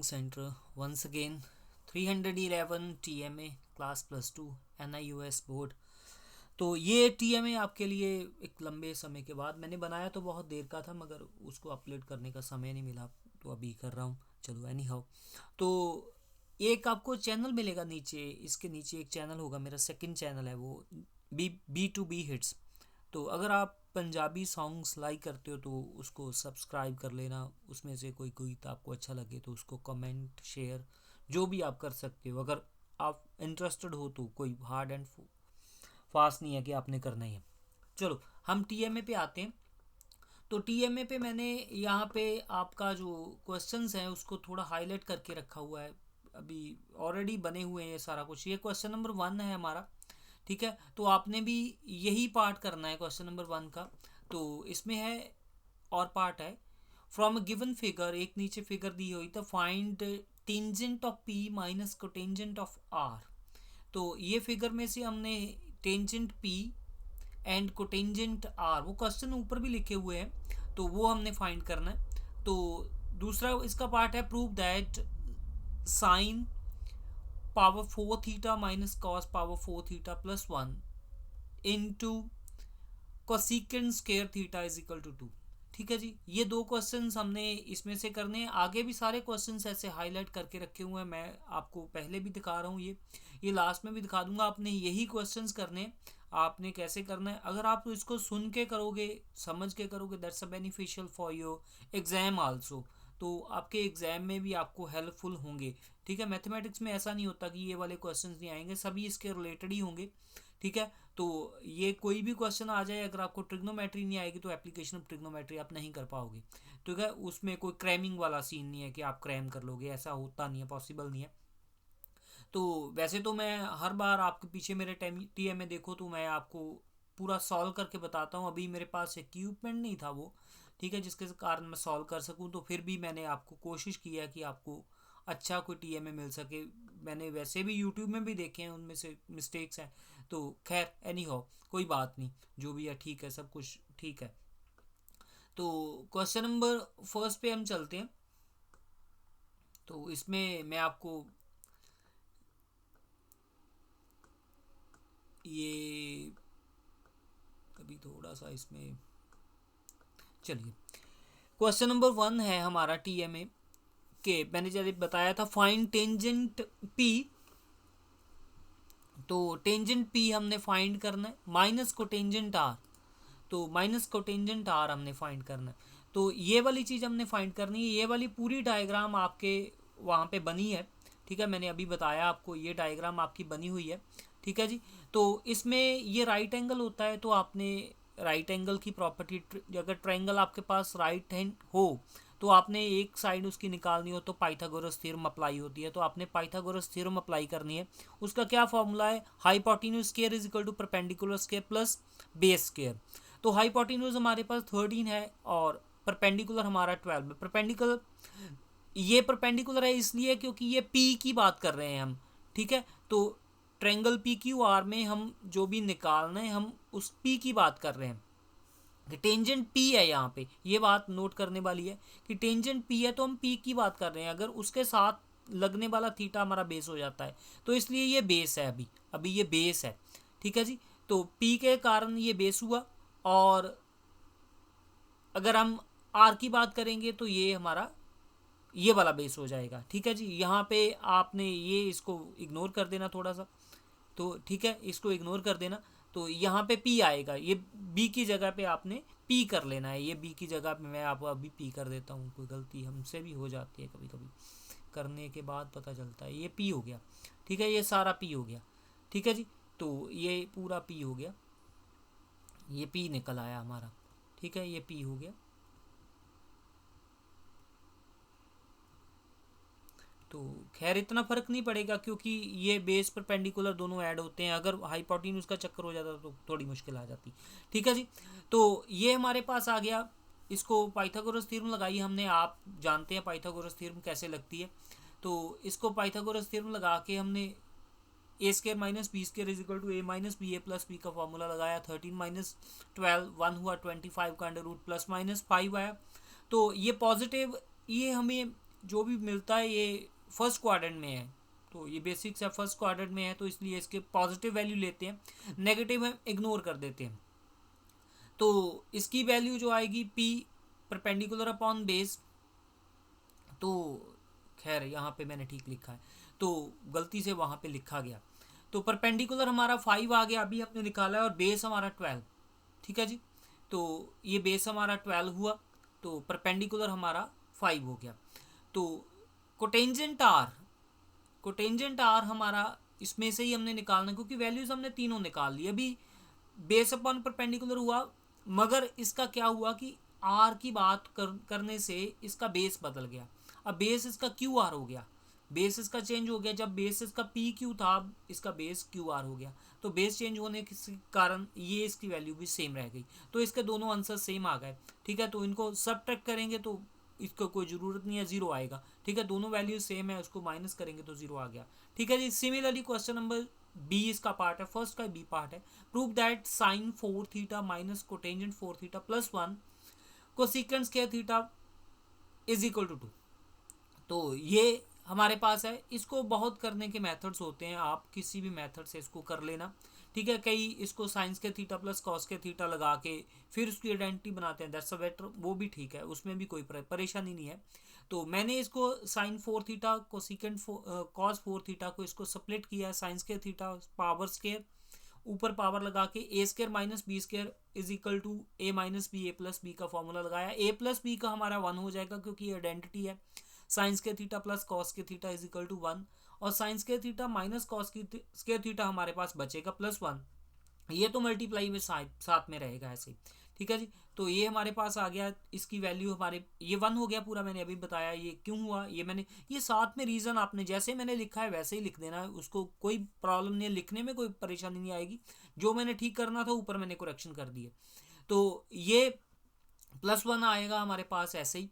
Center once again 311 TMA class +2 NIUS board. तो ये TMA आपके लिए एक लंबे समय के बाद मैंने बनाया, तो बहुत देर का था मगर उसको अपलोड करने का समय नहीं मिला, तो अभी कर रहा हूँ। चलो एनी हाउ, तो एक आपको चैनल मिलेगा नीचे, इसके नीचे एक चैनल होगा, मेरा सेकंड चैनल है वो बी टू बी हिट्स। तो अगर आप पंजाबी सॉन्ग्स लाइक करते हो तो उसको सब्सक्राइब कर लेना। उसमें से कोई कोई तो आपको अच्छा लगे तो उसको कमेंट शेयर जो भी आप कर सकते हो। अगर आप इंटरेस्टेड हो तो कोई हार्ड एंड फास्ट नहीं है कि आपने करना ही है। चलो हम टीएमए पे आते हैं। तो टीएमए पे मैंने यहाँ पे आपका जो क्वेश्चंस हैं उसको थोड़ा हाईलाइट करके रखा हुआ है। अभी ऑलरेडी बने हुए हैं ये सारा कुछ। ये क्वेश्चन नंबर 1 है हमारा, ठीक है। तो आपने भी यही पार्ट करना है क्वेश्चन नंबर 1 का। तो इसमें है और पार्ट है, फ्रॉम अ गिवन फिगर, एक नीचे फिगर दी हुई तो find tangent of P minus cotangent of R. तो ये फिगर में से हमने tangent P and cotangent R, वो क्वेश्चन ऊपर भी लिखे हुए हैं, तो वो हमने फाइंड करना है। तो दूसरा इसका पार्ट है, prove that sine power 4 theta minus cos power 4 theta +1 into cosecant square theta is equal to 2। ठीक है जी, ये दो क्वेश्चंस हमने इसमें से करने हैं। आगे भी सारे क्वेश्चंस ऐसे हाईलाइट करके रखे हुए हैं, मैं आपको पहले भी दिखा रहा हूँ, ये लास्ट में भी दिखा दूंगा। आपने यही क्वेश्चंस करने हैं। आपने कैसे करना है, अगर आप इसको सुन के करोगे, समझ के करोगे, that's a beneficial for your exam also. तो आपके एग्जाम में भी आपको हेल्पफुल होंगे। ठीक है, मैथमेटिक्स में ऐसा नहीं होता कि ये वाले क्वेश्चंस नहीं आएंगे, सभी इसके रिलेटेड ही होंगे। ठीक है, तो ये कोई भी क्वेश्चन आ जाए, अगर आपको ट्रिग्नोमेट्री नहीं आएगी तो एप्लीकेशन ऑफ ट्रिग्नोमेट्री आप नहीं कर पाओगे। ठीक है, उसमें कोई क्रैमिंग वाला सीन नहीं है कि आप क्रैम कर लोगे, ऐसा होता नहीं है, पॉसिबल नहीं है। तो वैसे तो मैं हर बार आपके पीछे मेरे टीएम में देखो तो मैं आपको पूरा सॉल्व करके बताता हूँ। अभी मेरे पास इक्विपमेंट नहीं था वो, ठीक है, जिसके कारण मैं सॉल्व कर सकूँ। तो फिर भी मैंने आपको कोशिश किया कि आपको अच्छा कोई टीएमए मिल सके। मैंने वैसे भी यूट्यूब में भी देखे हैं, उनमें से मिस्टेक्स हैं। तो खैर एनी हो, कोई बात नहीं, जो भी है ठीक है, सब कुछ ठीक है। तो क्वेश्चन नंबर फर्स्ट पे हम चलते हैं। तो इसमें मैं आपको ये अभी थोड़ा सा इसमें, चलिए क्वेश्चन नंबर 1 है हमारा टीएमए के। मैंने जैसे बताया था फाइंड टेंजेंट पी, तो टेंजेंट पी हमने फाइंड करना है, माइनस को टेंजेंट आर, तो माइनस को टेंजेंट आर हमने फाइंड करना है। तो ये वाली चीज़ हमने फाइंड करनी है। ये वाली पूरी डायग्राम आपके वहाँ पे बनी है, ठीक है, मैंने अभी बताया आपको, ये डायग्राम आपकी बनी हुई है। ठीक है जी, तो इसमें ये राइट एंगल होता है, तो आपने राइट एंगल की प्रॉपर्टी, अगर ट्रायंगल आपके पास राइट हैंड हो तो आपने एक साइड उसकी निकालनी हो तो पाइथागोरस थ्योरम अप्लाई होती है। तो आपने पाइथागोरस थ्योरम अप्लाई करनी है। उसका क्या फॉर्मूला है, hypotenuse square is equal to perpendicular square plus base square. तो हाइपोटेन्यूज हमारे पास 13 है और परपेंडिकुलर हमारा 12 है। परपेंडिकुलर, ये परपेंडिकुलर है इसलिए क्योंकि ये पी की बात कर रहे हैं हम। ठीक है, तो ट्रायंगल पी क्यू आर में हम जो भी निकालना है हम उस पी की बात कर रहे हैं। टेंजेंट पी है यहाँ पे, ये बात नोट करने वाली है कि टेंजेंट पी है तो हम पी की बात कर रहे हैं। अगर उसके साथ लगने वाला थीटा हमारा बेस हो जाता है, तो इसलिए ये बेस है, अभी अभी ये बेस है। ठीक है जी, तो पी के कारण ये बेस हुआ। और अगर हम आर की बात करेंगे तो ये हमारा ये वाला बेस हो जाएगा। ठीक है जी, यहाँ पे आपने ये इसको इग्नोर कर देना थोड़ा सा, तो ठीक है, इसको इग्नोर कर देना। तो यहाँ पे पी आएगा, ये बी की जगह पे आपने पी कर लेना है। ये बी की जगह पे मैं आपको अभी पी कर देता हूँ, कोई गलती हमसे भी हो जाती है कभी कभी, करने के बाद पता चलता है। ये पी हो गया, ठीक है, ये सारा पी हो गया। ठीक है जी, तो ये पूरा पी हो गया, ये पी निकल आया हमारा। ठीक है, ये पी हो गया। तो खैर इतना फर्क नहीं पड़ेगा क्योंकि ये बेस परपेंडिकुलर दोनों ऐड होते हैं। अगर हाइपोटेन्यूज का चक्कर हो जाता तो थोड़ी मुश्किल आ जाती। ठीक है जी, तो ये हमारे पास आ गया। इसको पाइथागोरस थ्योरम लगाई हमने, आप जानते हैं पाइथागोरस थ्योरम कैसे लगती है। तो इसको पाइथागोरस थ्योरम लगा के हमने A square minus B square is equal to A minus B A plus B का फॉर्मूला लगाया। 13 माइनस 12 1 हुआ, 25 का अंडर रूट प्लस माइनस 5 आया। तो ये पॉजिटिव, ये हमें जो भी मिलता है ये फर्स्ट क्वाड्रेंट में है, तो ये बेसिक्स है फर्स्ट क्वाड्रेंट में है, तो इसलिए इसके पॉजिटिव वैल्यू लेते हैं, नेगेटिव हम इग्नोर कर देते हैं। तो इसकी वैल्यू जो आएगी पी परपेंडिकुलर अपॉन बेस, तो खैर यहाँ पे मैंने ठीक लिखा है, तो गलती से वहाँ पे लिखा गया। तो परपेंडिकुलर हमारा 5 आ गया अभी हमने निकाला है, और बेस हमारा 12। ठीक है जी, तो ये बेस हमारा 12 हुआ, तो परपेंडिकुलर हमारा 5 हो गया। तो कोटेंजेंट आर हमारा इसमें से ही हमने निकालना, क्योंकि वैल्यूज हमने तीनों निकाल ली। अभी बेस अपॉन परपेंडिकुलर हुआ, मगर इसका क्या हुआ कि आर की बात करने से इसका बेस बदल गया। अब बेस इसका क्यू आर हो गया, बेस इसका चेंज हो गया। जब बेस इसका पी क्यू था, इसका बेस क्यू आर हो गया। तो बेस चेंज होने के कारण ये इसकी वैल्यू भी सेम रह गई, तो इसके दोनों आंसर सेम आ गए। ठीक है, तो इनको सबट्रैक्ट करेंगे तो इसको कोई ज़रूरत नहीं है, ज़ीरो आएगा। ठीक है, दोनों वैल्यू सेम है, उसको माइनस करेंगे तो ज़ीरो आ गया। ठीक है जी, सिमिलरली क्वेश्चन नंबर बी इसका पार्ट है, फर्स्ट का बी पार्ट है। Prove that sine 4 theta minus cotangent 4 theta plus 1 cosecant square theta is equal to 2। तो ये हमारे पास है। इसको बहुत करने के मेथड्स होते हैं, आप किसी भी मेथड से इसको कर लेना। ठीक है, कई इसको साइंस के थीटा प्लस कॉस के थीटा लगा के फिर उसकी आइडेंटिटी बनाते हैं, दैट्स अ बेटर, वो भी ठीक है, उसमें भी कोई परेशानी नहीं है। तो मैंने इसको sine 4 theta cosecant cos 4 theta को इसको स्प्लिट किया है, साइंस के थीटा पावर स्केयर, ऊपर पावर लगा के A square minus B square is equal to A minus B, A plus B का फॉर्मूला लगाया। ए प्लस बी का हमारा 1 हो जाएगा, क्योंकि ये आइडेंटिटी है। साइंस के थीटा प्लस कॉस के थीटा इज इक्वल टू 1, और साइंस के थीटा माइनस कॉस की स्क्वायर थीटा हमारे पास बचेगा प्लस 1। ये तो मल्टीप्लाई में साथ में रहेगा ऐसे। ठीक है जी, तो ये हमारे पास आ गया, इसकी वैल्यू हमारे ये 1 हो गया पूरा, मैंने अभी बताया ये क्यों हुआ। ये मैंने ये साथ में रीज़न आपने जैसे मैंने लिखा है वैसे ही लिख देना है, उसको कोई प्रॉब्लम नहीं है, लिखने में कोई परेशानी नहीं आएगी। जो मैंने ठीक करना था ऊपर मैंने करेक्शन कर दिए। तो ये प्लस 1 आएगा हमारे पास ऐसे ही।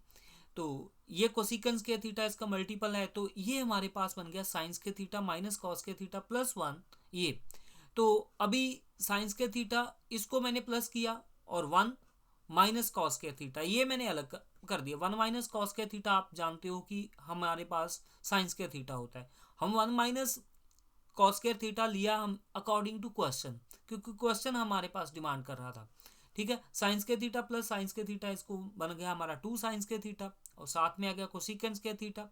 तो ये कोसिकेंस के थीटा इसका मल्टीपल है, तो ये हमारे पास बन गया साइंस के थीटा माइनस कॉस के थीटा प्लस 1 ये। तो अभी साइंस के थीटा इसको मैंने प्लस किया, और 1 माइनस कॉस के थीटा ये मैंने अलग कर दिया। 1 माइनस कॉस के थीटा आप जानते हो कि हमारे पास साइंस के थीटा होता है। हम 1 माइनस कॉस के थीटा लिया हम अकॉर्डिंग टू क्वेश्चन, क्योंकि क्वेश्चन हमारे पास डिमांड कर रहा था। ठीक है, साइंस के थीटा प्लस साइंस के थीटा, इसको बन गया हमारा 2 साइंस के थीटा, और साथ में आ गया कोसिकेंस के थीटा।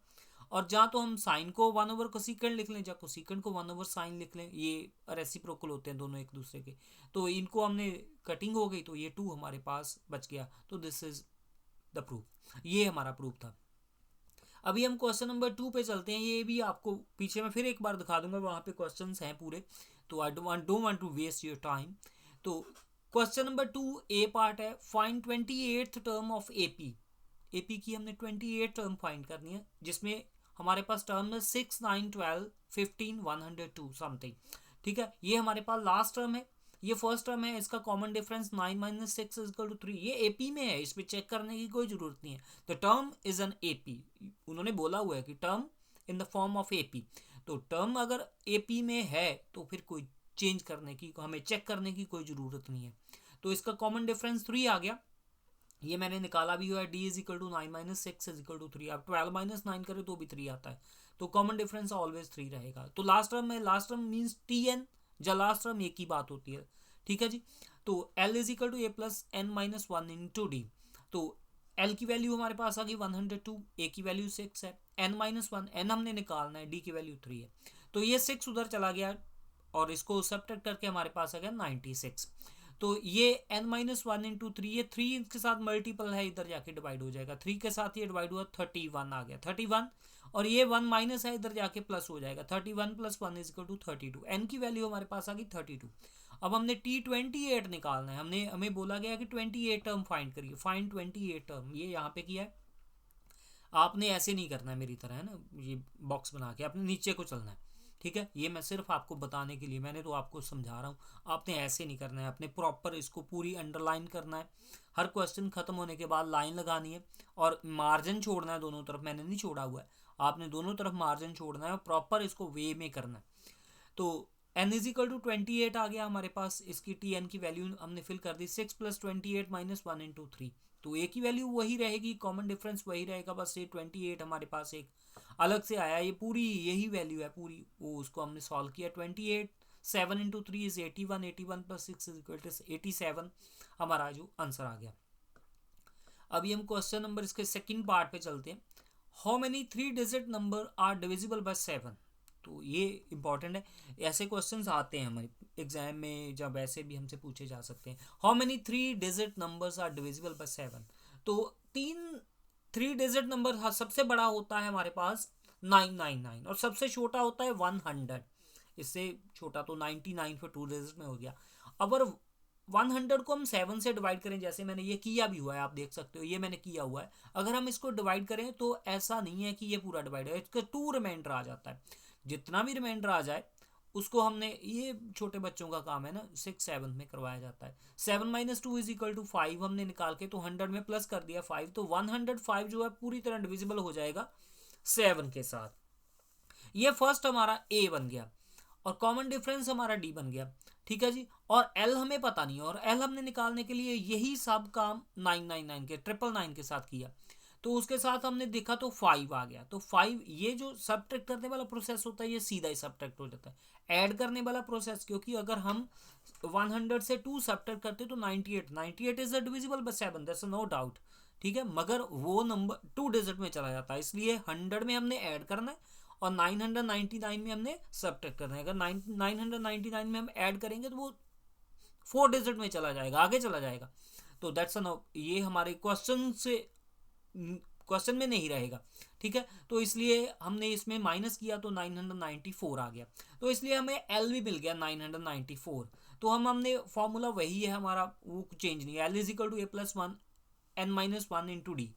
और जहाँ तो हम साइन को 1 ओवर कोसिकेंट लिख लें, जहाँ कोसिकेंट को 1 ओवर साइन लिख लें, ये रेसिप्रोकल होते हैं दोनों एक दूसरे के। तो इनको हमने कटिंग हो गई, तो ये 2 हमारे पास बच गया। तो दिस इज द प्रूफ, ये हमारा प्रूफ था। अभी हम क्वेश्चन नंबर 2 पे चलते हैं। ये भी आपको पीछे मैं फिर एक बार दिखा दूंगा, वहाँ पे क्वेश्चंस हैं पूरे, तो I don't want to waste your time. तो क्वेश्चन नंबर 2 ए पार्ट है, find 28th term of AP. AP की हमने 28 टर्म फाइंड करनी है, जिसमें हमारे पास टर्म है 6, 9, 12, 15, 102 समथिंग। ठीक है, ये हमारे पास लास्ट टर्म है, ये फर्स्ट टर्म है, इसका common difference 9 minus 6 is equal to 3। ये एपी में है, इस पर चेक करने की कोई जरूरत नहीं है। The term is an AP, उन्होंने बोला हुआ है कि term in the form of AP. तो टर्म अगर एपी में है तो फिर कोई चेंज करने की, हमें चेक करने की कोई ज़रूरत नहीं है। तो इसका कॉमन डिफरेंस 3 आ गया, ये मैंने निकाला भी हुआ है। D is equal to 9 minus 6 is equal to 3। आप 12 माइनस 9 करें तो भी 3 आता है, तो कॉमन डिफरेंस ऑलवेज 3 रहेगा। तो लास्ट टर्म में, last term means T N, जब लास्ट टर्म एक ही बात होती है। ठीक है जी, तो L is equal to A plus N minus 1 into D. तो एल की वैल्यू हमारे पास आ गई 102, ए की वैल्यू 6 है, एन माइनस 1 एन हमने निकालना है, डी की वैल्यू 3 है। तो ये 6 उधर चला गया, और इसको सब्ट्रैक्ट करके हमारे पास आ गया 96। तो ये n माइनस 1 इंटू 3, ये 3 के साथ मल्टीपल है, इधर जाके डिवाइड हो जाएगा। 3 के साथ ये डिवाइड हुआ, 31 आ गया, 31। और ये 1 माइनस है, इधर जाके प्लस हो जाएगा, 31 plus 1 is equal to 32। n की वैल्यू हमारे पास आ गई 32। अब हमने T28 निकालना है, हमें बोला गया कि 28 टर्म फाइंड करिए, फाइंड 28 टर्म, ये यहाँ पे किया है। आपने ऐसे नहीं करना है मेरी तरह, है ना, ये बॉक्स बना के आपने नीचे को चलना है। ठीक है, ये मैं सिर्फ आपको बताने के लिए, मैंने तो आपको समझा रहा हूँ, आपने ऐसे नहीं करना है, आपने प्रॉपर इसको पूरी अंडरलाइन करना है। हर क्वेश्चन खत्म होने के बाद लाइन लगानी है, और मार्जिन छोड़ना है दोनों तरफ, मैंने नहीं छोड़ा हुआ है, आपने दोनों तरफ मार्जिन छोड़ना है और प्रॉपर इसको वे में करना है। तो n इज इक्वल टू 28 आ गया हमारे पास, इसकी टी एन की वैल्यू हमने फिल कर दी, 6 + 28 - 1 × 3, तो ए की वैल्यू वही रहेगी, कॉमन डिफरेंस वही रहेगा, बस ये 28 हमारे पास एक अलग से आया, ये पूरी यही वैल्यू है पूरी, वो उसको हमने सॉल्व किया। 28 7 × 3 इज 81, 81 + 6 इज इक्वल टू 87 हमारा जो आंसर आ गया। अभी हम क्वेश्चन नंबर इसके सेकंड पार्ट पे चलते हैं। How many 3 digit number are divisible by 7, तो ये इंपॉर्टेंट है, ऐसे क्वेश्चंस आते हैं हमारे एग्जाम में, जब ऐसे भी हमसे पूछे जा सकते हैं। How many 3 digit numbers are divisible by 7, तो 3 डिजिट नंबर सबसे बड़ा होता है हमारे पास 999 और सबसे छोटा होता है 100, इससे छोटा तो 99 फिर 2 डिजिट में हो गया। अगर 100 को हम 7 से डिवाइड करें, जैसे मैंने ये किया भी हुआ है, आप देख सकते हो ये मैंने किया हुआ है, अगर हम इसको डिवाइड करें तो ऐसा नहीं है कि ये पूरा डिवाइड है, इसका 2 रिमाइंडर आ जाता है, जितना भी रिमाइंडर आ जाए उसको हमने, ये छोटे बच्चों का काम है ना, 6 7 में करवाया जाता है। 7 - 2 = 5 हमने निकाल के तो 100 में प्लस कर दिया 5, तो 105 जो है पूरी तरह डिविजिबल हो जाएगा 7 के साथ। ये फर्स्ट हमारा ए बन गया और कॉमन डिफरेंस हमारा डी बन गया, ठीक है जी। और एल हमें पता नहीं, और एल हमने निकालने के लिए यही सब काम 999 के 999 के साथ किया, तो उसके साथ हमने देखा तो 5 आ गया, तो 5, ये जो सबट्रैक्ट करने वाला प्रोसेस होता है ये सीधा ही सबट्रैक्ट हो जाता है। ऐड करने वाला प्रोसेस, क्योंकि अगर हम 100 से 2 सबट्रैक्ट करते तो 98 is divisible by 7, that's no doubt, ठीक है, मगर वो नंबर 2 डिजिट में चला जाता है, इसलिए 100 में हमने ऐड करना है और 999 में हमने सबट्रैक्ट करना है। अगर 999 में हम ऐड करेंगे तो वो 4 डिजिट में चला जाएगा, आगे चला जाएगा, तो दैट्स नो, ये हमारे क्वेश्चन में नहीं रहेगा, ठीक है, तो इसलिए हमने इसमें माइनस किया तो 994 आ गया, तो इसलिए हमें एल भी मिल गया 994, तो हमने फॉर्मूला वही है हमारा, वो चेंज नहीं है, L is equal to A plus 1 n - 1 into D,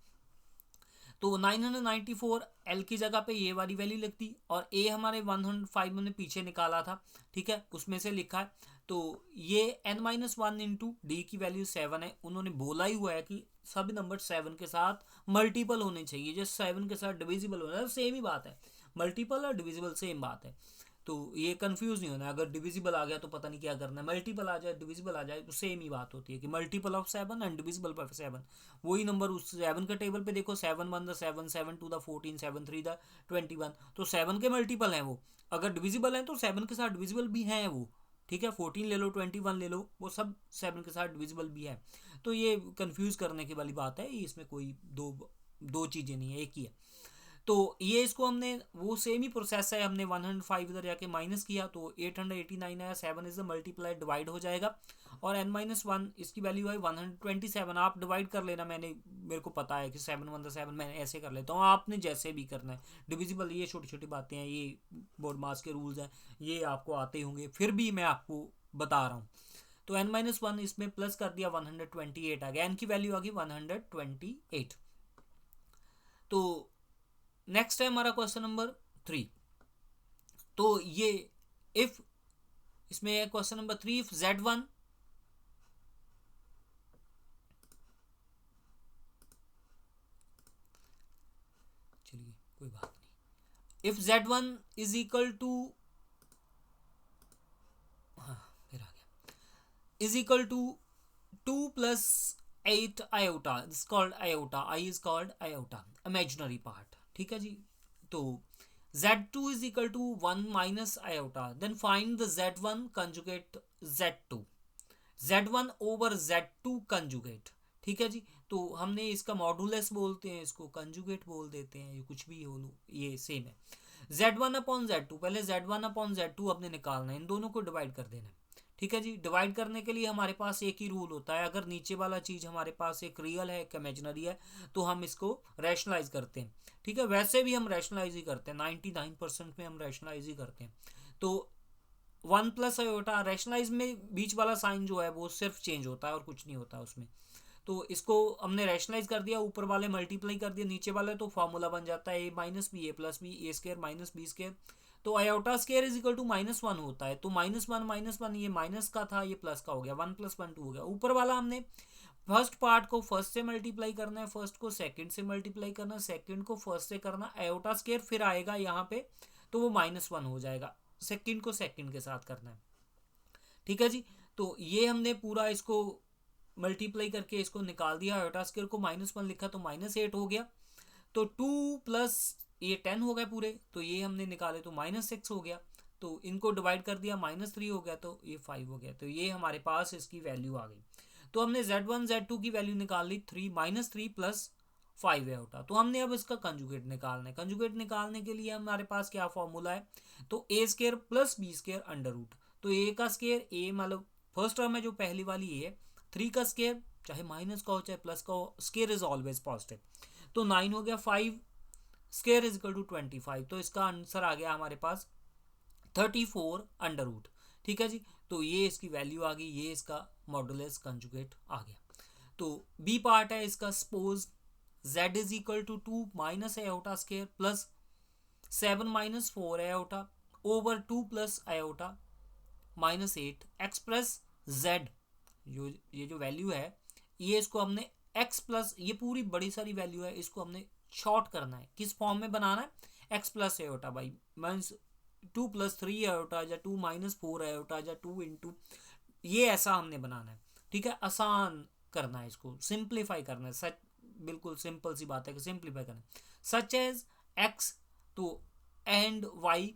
तो 994 एल की जगह पे ये वाली वैल्यू लिखती, और ए हमारे 105 हमने पीछे निकाला था, ठीक है, उसमें से लिखा है, तो ये n - 1 इंटू डी की वैल्यू 7 है, उन्होंने बोला ही हुआ है कि सभी नंबर 7 के साथ मल्टीपल होने चाहिए, जो 7 के साथ डिविजिबल होना है, सेम ही बात है, मल्टीपल और डिविजिबल सेम बात है, तो ये कंफ्यूज नहीं होना है, अगर डिविजिबल आ गया तो पता नहीं क्या करना है, मल्टीपल आ जाए डिविजिबल आ जाए तो सेम ही बात होती है कि multiple of 7 and divisible by 7, वही नंबर उस 7 के टेबल पे देखो, 7 1 7 7 2 14 7 3 21, तो 7 के मल्टीपल हैं वो, अगर डिविजिबल हैं तो 7 के साथ डिविजिबल भी हैं वो, ठीक है, 14 ले लो 21 ले लो, वो सब 7 के साथ डिविजिबल भी है, तो ये कंफ्यूज करने की वाली बात है, इसमें कोई दो चीज़ें नहीं है, एक ही है, तो ये इसको हमने वो सेम ही प्रोसेस है, हमने 105 इधर जाके माइनस किया तो 889 आया, 7 इज द मल्टीप्लाई डिवाइड हो जाएगा, और n - 1 इसकी वैल्यू है 127, आप डिवाइड कर लेना, मेरे को पता है कि 7 1 7 मैंने ऐसे कर लेता हूँ, आपने जैसे भी करना है, डिविजिबल ये छोटी छोटी बातें हैं, ये बोर्ड मास के रूल्स हैं, ये आपको आते होंगे, फिर भी मैं आपको बता रहा हूँ, तो n - 1 इसमें प्लस कर दिया 128 आ गया, n की वैल्यू आ गई 128, तो नेक्स्ट है हमारा क्वेश्चन नंबर 3, तो ये इफ, इसमें क्वेश्चन नंबर 3, इफ Z1 चलिए कोई बात नहीं, if Z1 is equal to, हाँ फिर आ गया, is equal to 2 + 8 iota, this called iota, I is called iota, imaginary part, ठीक है जी, तो Z2 is equal to 1 minus iota, then find the Z1 conjugate Z2, Z1 over Z2 conjugate, ठीक है जी, तो हमने इसका मॉडुलस बोलते हैं, इसको कंजुगेट बोल देते हैं, ये कुछ भी हो लो ये सेम है, Z1/Z2, पहले Z1/Z2 अपने निकालना है, इन दोनों को डिवाइड कर देना है, ठीक है जी, डिवाइड करने के लिए हमारे पास एक ही रूल होता है, अगर नीचे वाला चीज़ हमारे पास एक रियल है एक इमेजिनरी है तो हम इसको रैशनलाइज करते हैं, ठीक है, वैसे भी हम रैशनलाइज ही करते हैं, 99% में हम रैशनलाइज ही करते हैं, तो 1 + आयोटा रैशनलाइज में बीच वाला साइन जो है वो सिर्फ चेंज होता है और कुछ नहीं होता उसमें, तो इसको हमने रैशनलाइज कर दिया, ऊपर वाले मल्टीप्लाई कर दिया नीचे वाले, तो फॉर्मूला बन जाता है a - b a + b a² - b², तो iota square is equal to -1 होता है, तो -1 ये माइनस का था, ये प्लस का हो गया, 1 + 1 2 हो गया, ऊपर वाला हमने फर्स्ट पार्ट को फर्स्ट से मल्टीप्लाई करना है, फर्स्ट को सेकंड से मल्टीप्लाई करना है, सेकंड को फर्स्ट से करना, आयोटा स्क्वायर फिर आएगा यहाँ पे तो वो -1 हो जाएगा, सेकंड को सेकंड के साथ करना है, ठीक है जी। तो ये हमने पूरा इसको मल्टीप्लाई करके इसको निकाल दिया, आयोटा स्क्वायर को -1 लिखा तो -8 हो गया, तो 2 प्लस ये 10 हो गए पूरे, तो ये हमने निकाले तो -6 हो गया, तो इनको डिवाइड कर दिया -3 हो गया, तो ये 5 हो गया, तो ये हमारे पास इसकी वैल्यू आ गई। तो हमने Z1 Z2 की वैल्यू निकाल ली, -3 प्लस 5 आयोटा। तो हमने अब इसका कंजुगेट निकालना है। कंजुगेट निकालने के लिए हमारे पास क्या फॉर्मूला है, तो A square plus B square under root, तो ए का स्क्वायर, ए मतलब फर्स्ट टर्म है जो पहली वाली ए है, 3 का स्क्वायर चाहे माइनस का हो चाहे प्लस का हो, स्क्वायर इज ऑलवेज पॉजिटिव, तो 9 हो गया, 5 स्क्वायर इज इक्वल टू 25, तो इसका आंसर आ गया हमारे पास 34 अंडर रूट, ठीक है जी। तो ये इसकी वैल्यू आ गई, ये इसका मॉडुलस कंजुगेट आ गया। तो बी पार्ट है इसका, suppose z is equal to 2 minus iota square plus 7 minus 4 iota over 2 plus iota -8 X plus z, ये जो वैल्यू है ये इसको हमने x प्लस, ये पूरी बड़ी सारी वैल्यू है, इसको हमने शॉर्ट करना है, किस फॉर्म में बनाना है, x plus iota by means 2 plus 3 iota या 2 माइनस 4 आयोटा या 2 इंटू, ये ऐसा हमने बनाना है, ठीक है। आसान करना है, इसको सिंप्लीफाई करना है, सच बिल्कुल सिंपल सी बात है कि सिंप्लीफाई करना है। सच एज x तो एंड y,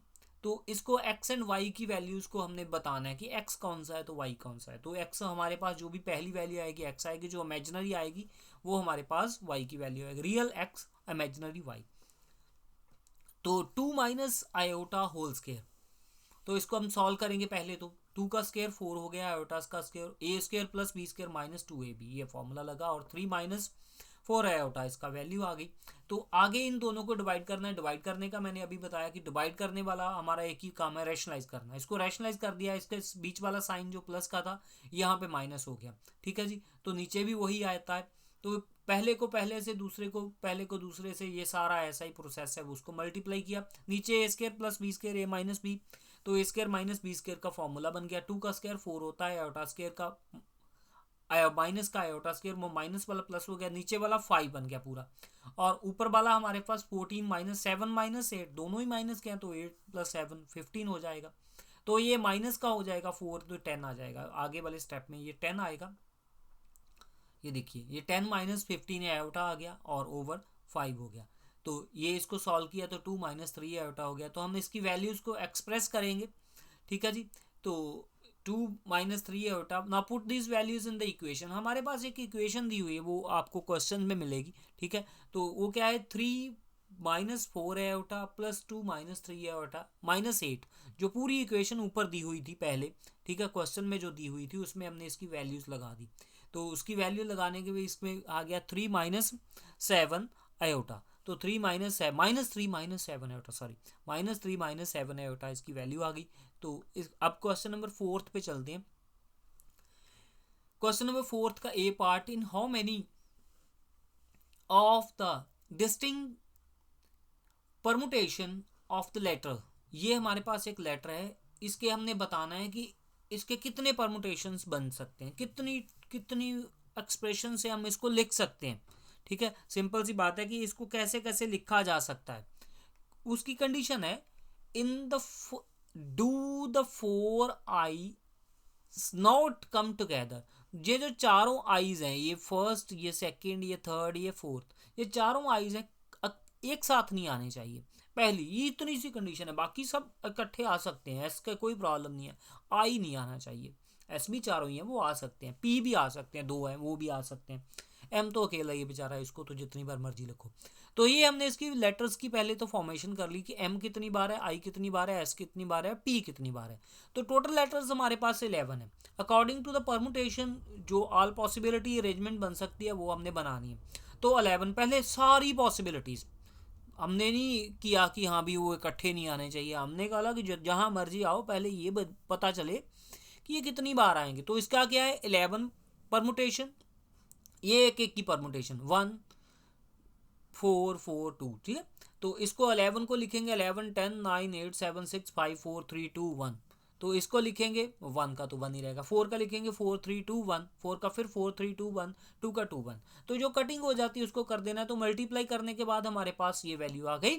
तो इसको x एंड y की वैल्यूज को हमने बताना है कि x कौन सा है तो y कौन सा है। तो x हमारे पास जो भी पहली वैल्यू आएगी x आएगी, जो इमेजिनरी आएगी वो हमारे पास y की वैल्यू आएगी, रियल x इमेजिनरी y। तो 2 माइनस आयोटा होल स्क्वायर, तो इसको हम सॉल्व करेंगे पहले, तो 2 का स्क्वायर 4 हो गया, आयोटा का square A square plus B square minus 2ab, ये फॉर्मूला लगा, और 3 माइनस 4 आयोटा, इसका वैल्यू आ गई। तो आगे इन दोनों को डिवाइड करना है, डिवाइड करने का मैंने अभी बताया कि डिवाइड करने वाला हमारा एक ही काम है, रैशनलाइज करना। इसको रैशनलाइज कर दिया, इसके बीच वाला साइन जो प्लस का था यहाँ पे माइनस हो गया, ठीक है जी। तो नीचे भी वही आता है, तो पहले को पहले से, दूसरे को पहले को दूसरे से, ये सारा ऐसा ही प्रोसेस है, उसको मल्टीप्लाई किया, नीचे ए स्क्वायर प्लस बी स्क्वायर ए माइनस बी, तो A square minus B square का फॉर्मूला बन गया। 2 का स्क्वायर 4 होता है, आयोटा स्क्वायर का माइनस का आयोटा स्क्वायर, वो माइनस वाला प्लस हो गया, नीचे वाला 5 बन गया पूरा, और ऊपर वाला हमारे पास 14 माइनस 7 माइनस 8, दोनों ही माइनस के हैं, तो 8 प्लस 7 15 हो जाएगा। तो ये माइनस का हो जाएगा 4, तो 10 आ जाएगा, आगे वाले स्टेप में ये 10 आएगा। ये देखिए ये 10 माइनस 15 आयोटा आ गया और ओवर 5 हो गया। तो ये इसको सॉल्व किया तो 2 माइनस 3 आयोटा हो गया। तो हम इसकी वैल्यूज को एक्सप्रेस करेंगे, ठीक है जी। तो 2 माइनस 3 आयोटा, ना put this values in the equation. हमारे पास एक इक्वेशन दी हुई है, वो आपको क्वेश्चन में मिलेगी, ठीक है। तो वो क्या है, 3 minus 4 iota plus 2 minus 3 iota minus 8, जो पूरी इक्वेशन ऊपर दी हुई थी पहले, ठीक है, क्वेश्चन में जो दी हुई थी उसमें हमने इसकी वैल्यूज लगा दी। तो उसकी वैल्यू लगाने के भी इसमें आ गया 3 माइनस 7 आयोटा, तो 3 minus 7 iota, sorry minus 3 minus 7 iota, इसकी वैल्यू आ गई। तो अब क्वेश्चन नंबर 4 पे चलते हैं। क्वेश्चन नंबर 4 का A part, in how many of the distinct permutation of the letter, ये हमारे पास एक लेटर है, इसके हमने बताना है कि इसके कितने परमुटेशंस बन सकते हैं, कितनी कितनी एक्सप्रेशन से हम इसको लिख सकते हैं, ठीक है। सिंपल सी बात है कि इसको कैसे कैसे लिखा जा सकता है। उसकी कंडीशन है, in the do the 4 I not come together, ये जो चारों आईज हैं, ये फर्स्ट, ये सेकंड, ये थर्ड, ये फोर्थ, ये चारों आईज हैं, एक साथ नहीं आने चाहिए। पहली ये इतनी सी कंडीशन है, बाकी सब इकट्ठे आ सकते हैं, एस का कोई प्रॉब्लम नहीं है, आई नहीं आना चाहिए। एस भी चारों ही हैं, वो आ सकते हैं, पी भी आ सकते हैं, 2 हैं वो भी आ सकते हैं, एम तो अकेला ये बेचारा है, इसको तो जितनी बार मर्जी लिखो। तो ये हमने इसकी लेटर्स की पहले तो फॉर्मेशन कर ली कि एम कितनी बार है, आई कितनी बार है, एस कितनी बार है, पी कितनी बार है। तो टोटल लेटर्स हमारे पास 11 है। अकॉर्डिंग टू द परमुटेशन जो ऑल पॉसिबिलिटी अरेंजमेंट बन सकती है वो हमने बनानी है। तो 11, पहले सारी पॉसिबिलिटीज़ हमने नहीं किया कि हाँ भी वो इकट्ठे नहीं आने चाहिए, हमने कहा कि जहाँ मर्जी आओ, पहले ये पता चले कि ये कितनी बार आएंगे। तो इसका क्या है, 11 परमुटेशन, ये एक एक की परमुटेशन 1 4 4 2, ठीक है। तो इसको 11 को लिखेंगे 11 10 9 8 7 6 5 4 3 2 1, तो इसको लिखेंगे 1 का तो 1 ही रहेगा, 4 का लिखेंगे 4 3 2 1, 4 का फिर 4 3 2 1, 2 का 2 1। तो जो कटिंग हो जाती है उसको कर देना है। तो मल्टीप्लाई करने के बाद हमारे पास ये वैल्यू आ गई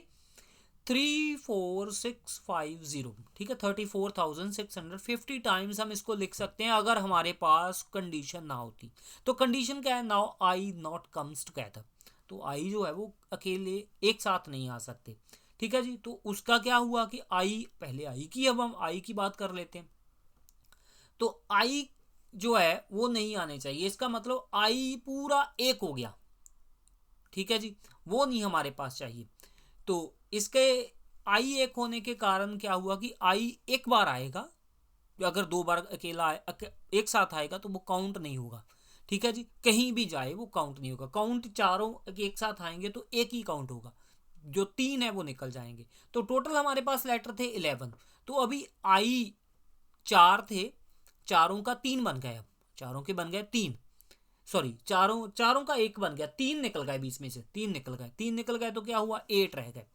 34650, ठीक है, 34,650 टाइम्स हम इसको लिख सकते हैं अगर हमारे पास कंडीशन ना होती। तो कंडीशन क्या है, now I not comes together, तो आई जो है वो अकेले एक साथ नहीं आ सकते, ठीक है जी। तो उसका क्या हुआ कि आई, पहले आई की, अब हम आई की बात कर लेते हैं। तो आई जो है वो नहीं आने चाहिए, इसका मतलब आई पूरा एक हो गया, ठीक है जी, वो नहीं हमारे पास चाहिए। तो इसके आई एक होने के कारण क्या हुआ कि आई एक बार आएगा, अगर दो बार अकेला एक साथ आएगा तो वो काउंट नहीं होगा, ठीक है जी, कहीं भी जाए वो काउंट नहीं होगा। काउंट चारों एक साथ आएंगे तो एक ही काउंट होगा, जो तीन है वो निकल जाएंगे। तो टोटल हमारे पास लेटर थे 11। तो अभी आई चार थे, चारों का तीन बन गए, अब चारों के बन गए तीन, सॉरी चारों चारों का एक बन गया, तीन निकल गए बीच में से, तीन निकल गए तो क्या हुआ, 8 रह गए,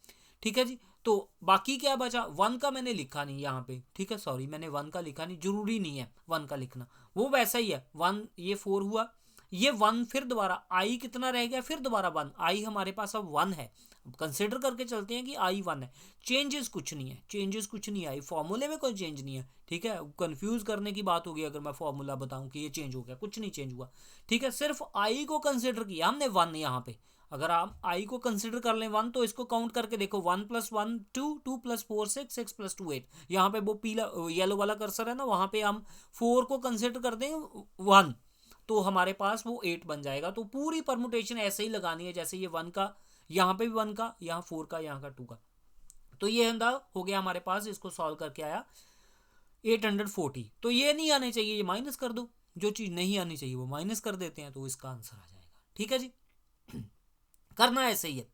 ठीक है जी। तो बाकी क्या बचा, 1 का मैंने लिखा नहीं यहाँ पे, ठीक है, सॉरी मैंने 1 का लिखा नहीं, जरूरी नहीं है 1 का लिखना, वो वैसा ही है 1, ये 4 हुआ, ये 1 फिर दोबारा आई कितना रह गया, फिर दोबारा 1, आई हमारे पास अब 1 है, कंसिडर करके चलते हैं कि आई 1 है, चेंजेस कुछ नहीं है, चेंजेस कुछ नहीं आई, फॉर्मूले में कोई चेंज नहीं है, ठीक है, कंफ्यूज करने की बात होगी अगर मैं फॉर्मूला बताऊं कि ये चेंज हो गया, कुछ नहीं चेंज हुआ, ठीक है, सिर्फ आई को कंसिडर किया हमने 1 यहाँ पे। अगर आप आई को कंसिडर कर लें 1 तो इसको काउंट करके देखो, 1 + 1 2, 2 + 4 6, 6 + 2 8, यहाँ पे वो पीला येलो वाला कर्सर है ना, वहां पे हम 4 को कंसिडर कर दें 1 तो हमारे पास वो 8 बन जाएगा। तो पूरी परमुटेशन ऐसे ही लगानी है जैसे ये 1 का, यहाँ पे भी 1 का, यहाँ 4 का, यहाँ का 2 का। तो ये अंदाज हो गया हमारे पास, इसको सॉल्व करके आया 840। तो ये नहीं आने चाहिए, ये माइनस कर दो, जो चीज़ नहीं आनी चाहिए वो माइनस कर देते हैं, तो इसका आंसर आ जाएगा, ठीक है जी। करना ऐसे ही है,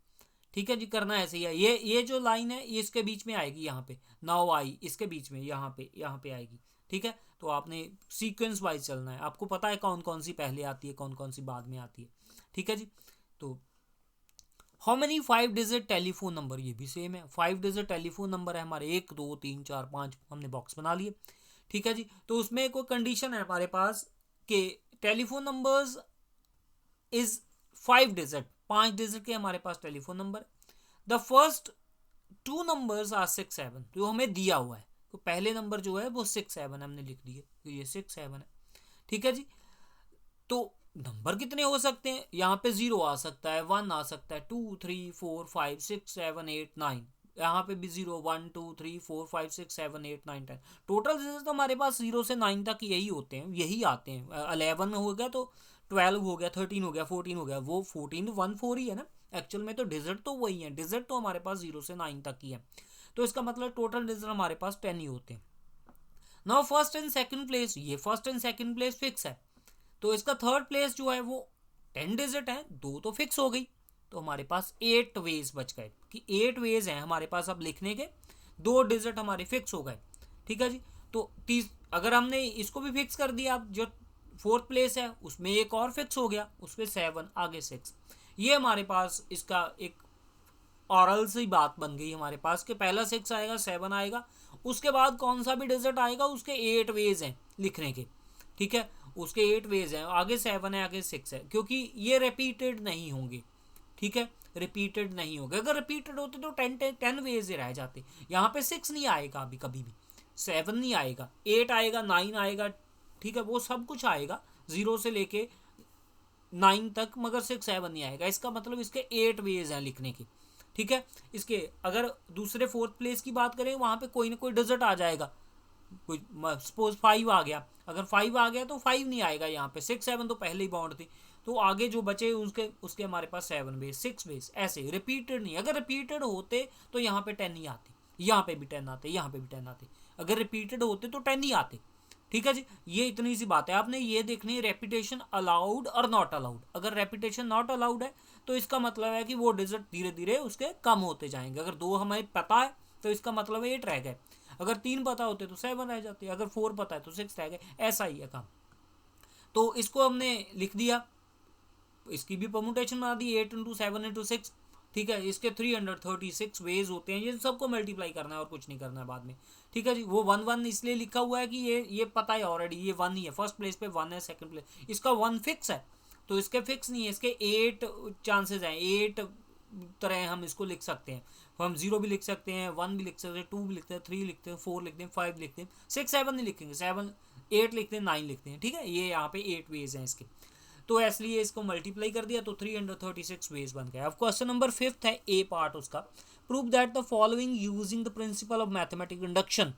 ठीक है जी, करना ऐसे ही है। ये जो लाइन है ये इसके बीच में आएगी, यहाँ पे नाउ आई इसके बीच में, यहाँ पे आएगी, ठीक है। तो आपने सीक्वेंस वाइज चलना है, आपको पता है कौन कौन सी पहले आती है, कौन कौन सी बाद में आती है, ठीक है जी। तो how many 5 digit telephone number, ये भी सेम है, 5 डिजिट टेलीफोन नंबर है हमारे, 1 2 3 4 5, हमने बॉक्स बना लिए, ठीक है जी। तो उसमें कोई कंडीशन है हमारे पास कि telephone numbers is 5 digit, 5 digit के हमारे पास telephone number, the first 2 numbers are 6 7, जो हमें दिया हुआ है, तो पहले नंबर जो है वो 6 7 हमने लिख दिए, तो ये 6 7 है, ठीक है जी। तो नंबर कितने हो सकते हैं, यहाँ पे 0 आ सकता है, 1 आ सकता है, 2 3 4 5 6 7 8 9, यहाँ पे भी 0 1 2 3 4 5 6 7 8 9 10, टोटल तो हमारे पास 0 से 9 तक यही होते हैं, यही आते हैं। 11 हो गया तो 12 हो गया, 13 हो गया, 14 हो गया, वो 14 1 4 ही है ना एक्चुअल में, तो डिजिट तो वही है, डिजिट तो हमारे पास 0 से 9 तक ही है, तो इसका मतलब टोटल डिजिट हमारे पास 10 ही होते हैं। Now first and second place, ये first and second place fix है, तो इसका थर्ड प्लेस जो है वो 10 डिजिट है, 2 तो फिक्स हो गई, तो हमारे पास 8 वेज बच गए, कि 8 वेज हैं हमारे पास अब लिखने के, 2 डिजिट हमारे फिक्स हो गए, ठीक है जी। तो अगर हमने इसको भी फिक्स कर दिया, जो फोर्थ प्लेस है उसमें एक और फिक्स हो गया, उस पर 7 आगे 6, ये हमारे पास इसका एक ऑरल सी बात बन गई हमारे पास कि पहला 6 आएगा, 7 आएगा, उसके बाद कौन सा भी डिजिट आएगा उसके 8 वेज हैं लिखने के, ठीक है, उसके 8 वेज हैं, आगे 7 है आगे 6 है, क्योंकि ये रिपीटेड नहीं होंगे, ठीक है, रिपीटेड नहीं होंगे, अगर रिपीटेड होते तो 10 वेज रह जाते, यहाँ पे 6 नहीं आएगा अभी कभी भी, 7 नहीं आएगा, 8 आएगा, 9 आएगा, ठीक है, वो सब कुछ आएगा 0 से लेके 9 तक, मगर 6 7 नहीं आएगा, इसका मतलब इसके 8 वेज हैं लिखने के, ठीक है। इसके अगर दूसरे फोर्थ प्लेस की बात करें, वहाँ पे कोई ना कोई डिजिट आ जाएगा, कोई सपोज 5 आ गया, अगर 5 आ गया तो 5 नहीं आएगा यहाँ पे, 6 7 तो पहले ही बाउंड थी, तो आगे जो बचे उसके हमारे पास 7 बेस 6 बेस, ऐसे रिपीटेड नहीं, अगर रिपीटेड होते तो यहाँ पे 10 ही आते, यहाँ पे भी 10 आते, यहाँ पे भी 10 आते, अगर रिपीटेड होते तो 10 ही आते, ठीक है जी। ये इतनी सी बात है, आपने ये देखनी है रेपिटेशन अलाउड और नॉट अलाउड, अगर रेपिटेशन नॉट अलाउड है तो इसका मतलब है कि वो डिजिट धीरे धीरे उसके कम होते जाएंगे, अगर 2 हमें पता है तो इसका मतलब 8 रह गए, अगर 3 पता होते तो 7 रह जाते, अगर 4 पता है तो 6 रह गए, ऐसा ही है काम। तो इसको हमने लिख दिया, इसकी भी परमुटेशन बना दी, 8 × 7 × 6, ठीक है, इसके 336 वेज होते हैं, ये सबको मल्टीप्लाई करना है और कुछ नहीं करना है बाद में, ठीक है जी। वो 1 1 इसलिए लिखा हुआ है कि ये पता है ऑलरेडी, ये 1 ही है, फर्स्ट प्लेस पे 1 है, सेकंड प्लेस इसका 1 फिक्स है, तो इसके फिक्स नहीं है, इसके 8 चांसेस हैं, 8 तरह हम इसको लिख सकते हैं। हम 0 भी लिख सकते हैं, 1 भी लिख सकते हैं, 2 भी लिखते हैं, 3 लिखते हैं, 4 लिखते हैं, 5 लिखते हैं, 6 7 नहीं लिखेंगे, 7 8 लिखते हैं, 9 लिखते हैं। ठीक है, ये यहाँ पे 8 वेज हैं इसके। तो इसलिए इसको मल्टीप्लाई कर दिया तो 336 वेज बन गया। अब क्वेश्चन नंबर 5 है, ए पार्ट उसका। Prove that the following using the principle of mathematical induction.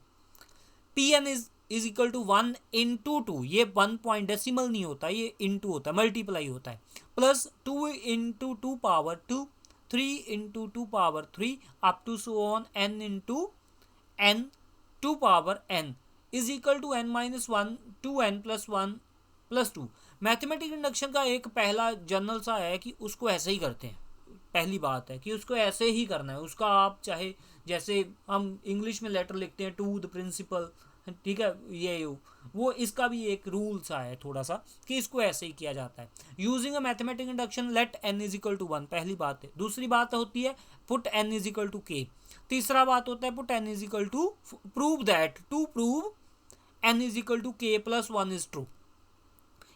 P N is equal to 1 into 2, ये 1 पॉइंट डेसिमल नहीं होता, ये इंटू होता है, मल्टीप्लाई होता है, plus 2 into 2 power 2, 3 into 2 power 3 up to so on n into n 2 power n is equal to n minus 1 2n plus 1 plus 2। Mathematical induction का एक पहला जनरल सा है कि उसको ऐसे ही करते हैं। पहली बात है कि उसको ऐसे ही करना है, उसका आप चाहे जैसे हम इंग्लिश में लेटर लिखते हैं टू द प्रिंसिपल, ठीक है, ये वो इसका भी एक रूल सा है थोड़ा सा कि इसको ऐसे ही किया जाता है। Using a mathematical induction let n is equal to 1, पहली बात है। दूसरी बात होती है put n is equal to k। तीसरा बात होता है put n is equal to prove that, to prove n is equal to k plus 1 is true.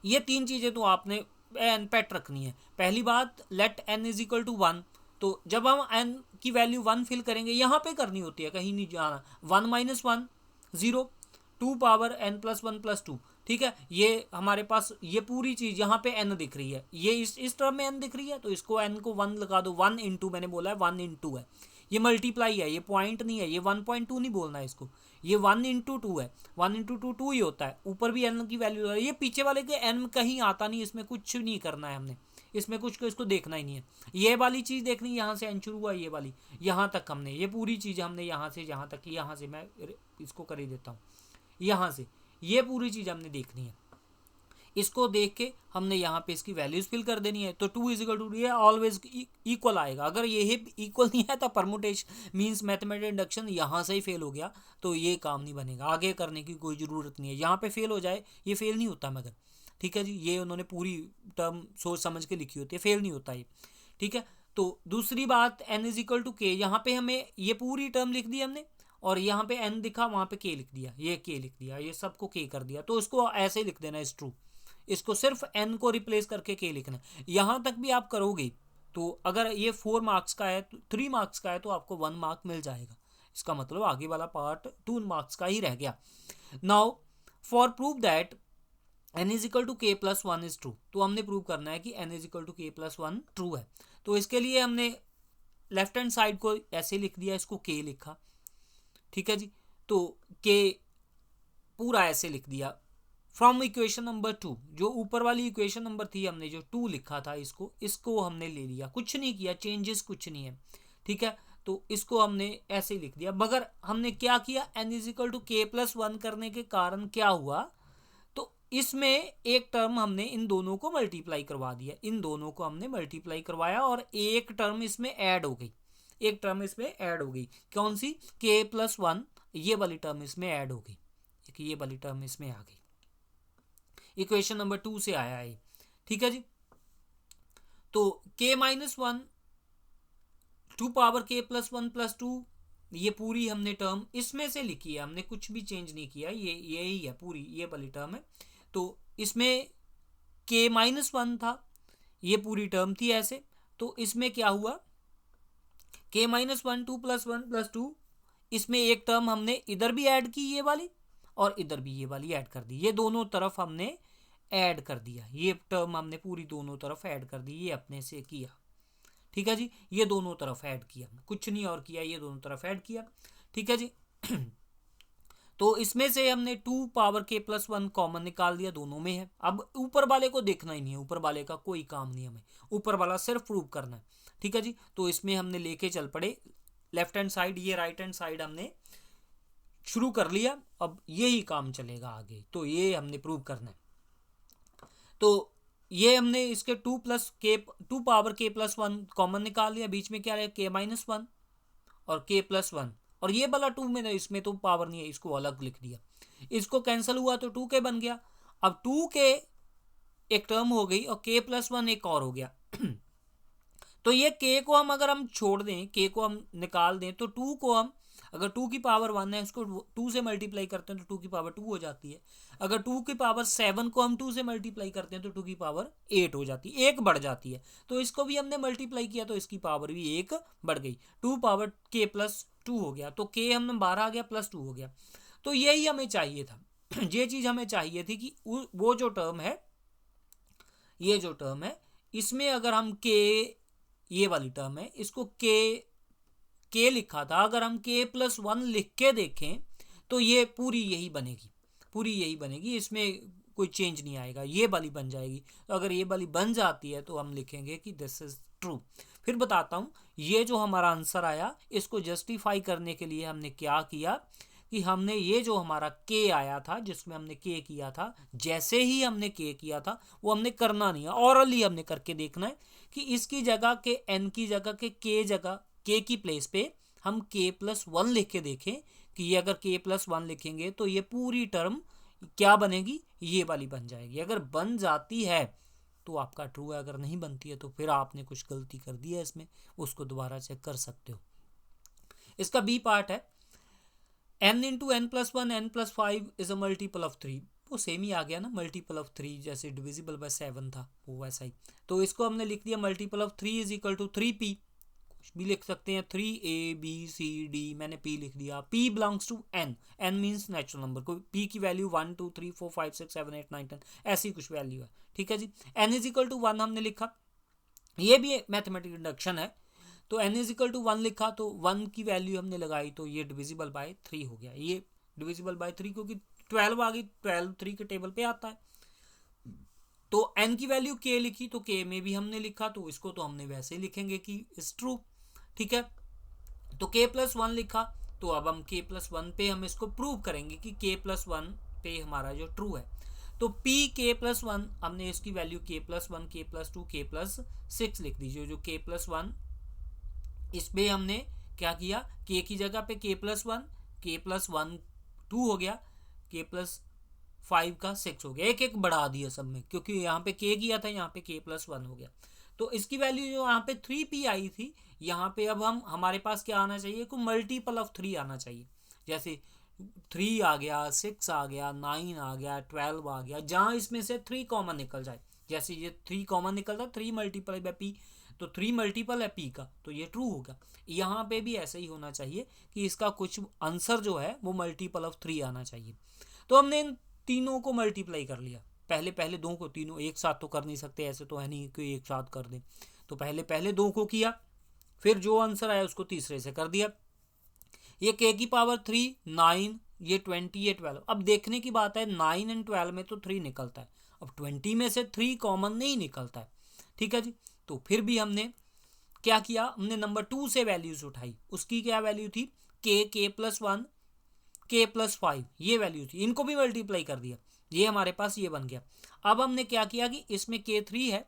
ये तीन चीज़ें तो आपने पेट रखनी है। पहली बात let n is equal to 1, तो जब हम n की वैल्यू 1 फिल करेंगे यहाँ पे करनी होती है, कहीं नहीं जाना। 1 minus 1 0, 2 power n plus 1 plus 2, ठीक है। ये हमारे पास ये पूरी चीज़ यहाँ पे n दिख रही है, ये इस टर्म में n दिख रही है, तो इसको n को 1 लगा दो। 1 इंटू, मैंने बोला है 1 इंटू है, ये मल्टीप्लाई है, ये पॉइंट नहीं है, ये 1.2 नहीं बोलना है इसको, ये 1 इंटू 2 है। 1 इंटू 2 2 ही होता है, ऊपर भी n की वैल्यू है। ये पीछे वाले के n कहीं आता नहीं, इसमें कुछ नहीं करना है हमने, इसमें कुछ को इसको देखना ही नहीं है। ये वाली चीज़ देखनी, यहाँ से n शुरू हुआ, ये वाली यहाँ तक हमने, ये पूरी चीज़ हमने यहाँ से जहाँ तक, यहाँ से मैं इसको कर ही देता हूँ, यहाँ से ये पूरी चीज़ हमने देखनी है। इसको देख के हमने यहाँ पे इसकी वैल्यूज फिल कर देनी है। तो 2 इज इक्वल टू, ये ऑलवेज इक्वल आएगा। अगर ये इक्वल नहीं है तो परमुटेशन मींस मैथमेटिकल इंडक्शन यहाँ से ही फेल हो गया, तो ये काम नहीं बनेगा, आगे करने की कोई ज़रूरत नहीं है। यहाँ पे फेल हो जाए, ये फेल नहीं होता मगर, ठीक है जी, ये उन्होंने पूरी टर्म सोच समझ के लिखी होती है, फेल नहीं होता ये, ठीक है। तो दूसरी बात n इज इक्वल टू के, यहाँ पे हमें ये पूरी टर्म लिख दी हमने, और यहाँ पे n दिखा, वहाँ पे k लिख दिया, ये k लिख दिया, ये सबको k कर दिया, तो इसको ऐसे ही लिख देना इज ट्रू। इसको सिर्फ n को रिप्लेस करके k लिखना है। यहाँ तक भी आप करोगे तो अगर ये 4 मार्क्स का है, 3 मार्क्स का है, तो आपको 1 मार्क मिल जाएगा। इसका मतलब आगे वाला पार्ट 2 मार्क्स का ही रह गया। Now for prove that n is equal to k plus 1 is true, तो हमने प्रूव करना है कि n is equal to k plus 1 true है। तो इसके लिए हमने लेफ्ट हैंड साइड को ऐसे लिख दिया, इसको k लिखा, ठीक है जी। तो k पूरा ऐसे लिख दिया फ्रॉम इक्वेशन नंबर 2, जो ऊपर वाली इक्वेशन नंबर थी, हमने जो 2 लिखा था, इसको हमने ले लिया, कुछ नहीं किया, चेंजेस कुछ नहीं है, ठीक है। तो इसको हमने ऐसे ही लिख दिया, मगर हमने क्या किया, n is equal to k plus 1 करने के कारण क्या हुआ, तो इसमें एक टर्म हमने इन दोनों को मल्टीप्लाई करवा दिया, इन दोनों को हमने मल्टीप्लाई करवाया, और एक टर्म इसमें ऐड हो गई, एक टर्म इसमें ऐड हो गई। कौन सी, k प्लस 1, ये वाली टर्म इसमें ऐड हो गई, ये वाली टर्म इसमें आ गई, इक्वेशन नंबर 2 से आया है, ठीक है जी। तो k minus 1 2 power k plus 1 plus 2, ये पूरी हमने टर्म इसमें से लिखी है, हमने कुछ भी चेंज नहीं किया, ये यही है पूरी, ये वाली टर्म है। तो इसमें k माइनस 1 था, ये पूरी टर्म थी ऐसे, तो इसमें क्या हुआ, k माइनस 1 2 प्लस 1 प्लस 2, इसमें एक टर्म हमने इधर भी ऐड की, ये वाली, और इधर भी ये वाली ऐड कर दी, ये दोनों तरफ हमने ऐड कर दिया, ये टर्म हमने पूरी दोनों तरफ ऐड कर दी, ये अपने से किया, ठीक है जी। ये दोनों तरफ ऐड किया, कुछ नहीं और किया, ये दोनों तरफ ऐड किया, ठीक है जी। तो इसमें से हमने 2 पावर k प्लस 1 कॉमन निकाल दिया, दोनों में है। अब ऊपर वाले को देखना ही नहीं है, ऊपर वाले का कोई काम नहीं, हमें ऊपर वाला सिर्फ प्रूव करना है, ठीक है जी। तो इसमें हमने लेके चल पड़े लेफ्ट हैंड साइड, ये राइट हैंड साइड हमने शुरू कर लिया, अब यही काम चलेगा आगे, तो ये हमने प्रूव करना है। तो ये हमने इसके 2 पावर k प्लस 1 कॉमन निकाल लिया, बीच में क्या रहे, k माइनस 1 और k प्लस 1, और ये वाला 2 में, इसमें तो पावर नहीं है, इसको अलग लिख दिया, इसको कैंसिल हुआ तो 2k बन गया। अब 2k एक टर्म हो गई और k प्लस 1 एक और हो गया। तो ये k को हम अगर हम छोड़ दें, k को हम निकाल दें, तो 2 को हम अगर 2 की पावर 1 है, उसको 2 से मल्टीप्लाई करते हैं तो 2 की पावर 2 हो जाती है। अगर 2 की पावर 7 को हम 2 से मल्टीप्लाई करते हैं तो 2 की पावर 8 हो जाती है, 1 बढ़ जाती है। तो इसको भी हमने मल्टीप्लाई किया तो इसकी पावर भी 1 बढ़ गई, 2 पावर k प्लस 2 हो गया। तो k हमने 12 आ गया प्लस 2 हो गया। तो यही हमें चाहिए था ये चीज़ हमें चाहिए थी कि वो जो टर्म है, ये जो टर्म है, इसमें अगर हम k, ये वाली टर्म है, इसको k लिखा था, अगर हम k प्लस 1 लिख के देखें तो ये पूरी यही बनेगी, पूरी यही बनेगी, इसमें कोई चेंज नहीं आएगा, ये वाली बन जाएगी। तो अगर ये वाली बन जाती है तो हम लिखेंगे कि दिस इज ट्रू। फिर बताता हूँ, ये जो हमारा आंसर आया, इसको जस्टिफाई करने के लिए हमने क्या किया कि हमने ये जो हमारा k आया था, जिसमें हमने k किया था, जैसे ही हमने k किया था वो हमने करना नहीं है, ऑरली हमने करके देखना है कि इसकी जगह के n की जगह के k की प्लेस पे हम k प्लस 1 लिख के देखें कि ये अगर k प्लस 1 लिखेंगे तो ये पूरी टर्म क्या बनेगी, ये वाली बन जाएगी। अगर बन जाती है तो आपका ट्रू है, अगर नहीं बनती है तो फिर आपने कुछ गलती कर दी है इसमें, उसको दोबारा चेक कर सकते हो। इसका बी पार्ट है n into N plus 1 n plus 5 is a multiple of 3। वो सेम ही आ गया ना, मल्टीपल ऑफ 3 जैसे डिविजिबल बाय 7 था वो वैसा ही। तो इसको हमने लिख दिया multiple of 3 is equal to 3p, कुछ भी लिख सकते हैं, 3a b c d, मैंने p लिख दिया। p belongs to n, n means natural number, कोई p की वैल्यू 1 2 3 4 5 6 7 8 9 10 ऐसी कुछ वैल्यू है, ठीक है जी। n इज इक्वल टू 1 हमने लिखा, ये भी मैथमेटिकल इंडक्शन है। तो n इज इक्वल टू 1 लिखा तो 1 की वैल्यू हमने लगाई तो ये डिविजिबल बाय 3 हो गया, ये डिविजिबल बाय 3 क्योंकि 12 आ गई, 12 3 के टेबल पे आता है। तो n की वैल्यू k लिखी तो k में भी हमने लिखा, तो इसको तो हमने वैसे ही लिखेंगे कि इज ट्रू, ठीक है। तो k प्लस 1 लिखा, तो अब हम k प्लस 1 पे हम इसको प्रूव करेंगे कि k प्लस 1 पे हमारा जो ट्रू है। तो p k प्लस 1, हमने इसकी value k plus 1 k plus 2 k plus 6 लिख दीजिए। जो k प्लस 1, इस पे हमने क्या किया, k की जगह पे k प्लस 1, k प्लस 1 2 हो गया, k प्लस 5 का 6 हो गया, एक एक बढ़ा दिया सब में, क्योंकि यहाँ पे k किया था, यहाँ पे k प्लस 1 हो गया। तो इसकी वैल्यू जो यहाँ पे 3p आई थी, यहाँ पे अब हमारे पास क्या आना चाहिए, को मल्टीपल ऑफ 3 आना चाहिए। जैसे 3 आ गया, 6 आ गया, 9 आ गया, 12 आ गया, जहाँ इसमें से 3 कॉमन निकल जाए। जैसे ये 3 कॉमन निकलता, 3 मल्टीपल बाय p, तो 3 मल्टीपल है p का, तो ये ट्रू होगा। यहाँ पे भी ऐसा ही होना चाहिए कि इसका कुछ आंसर जो है वो मल्टीपल ऑफ 3 आना चाहिए। तो हमने इन तीनों को मल्टीप्लाई कर लिया, पहले दो को, तीनों एक साथ तो कर नहीं सकते, ऐसे तो है नहीं कि एक साथ कर दें, तो पहले दो को किया, फिर जो आंसर आया उसको तीसरे से कर दिया। ये k की पावर 3 9, ये 20, ये 12। अब देखने की बात है, 9 एंड 12 में तो 3 निकलता है, अब 20 में से 3 कॉमन नहीं निकलता है, ठीक है जी। तो फिर भी हमने क्या किया, हमने नंबर 2 से वैल्यूज उठाई, उसकी क्या वैल्यू थी, k प्लस 1 k प्लस 5, ये वैल्यू थी, इनको भी मल्टीप्लाई कर दिया, ये हमारे पास ये बन गया। अब हमने क्या किया कि इसमें k 3 है,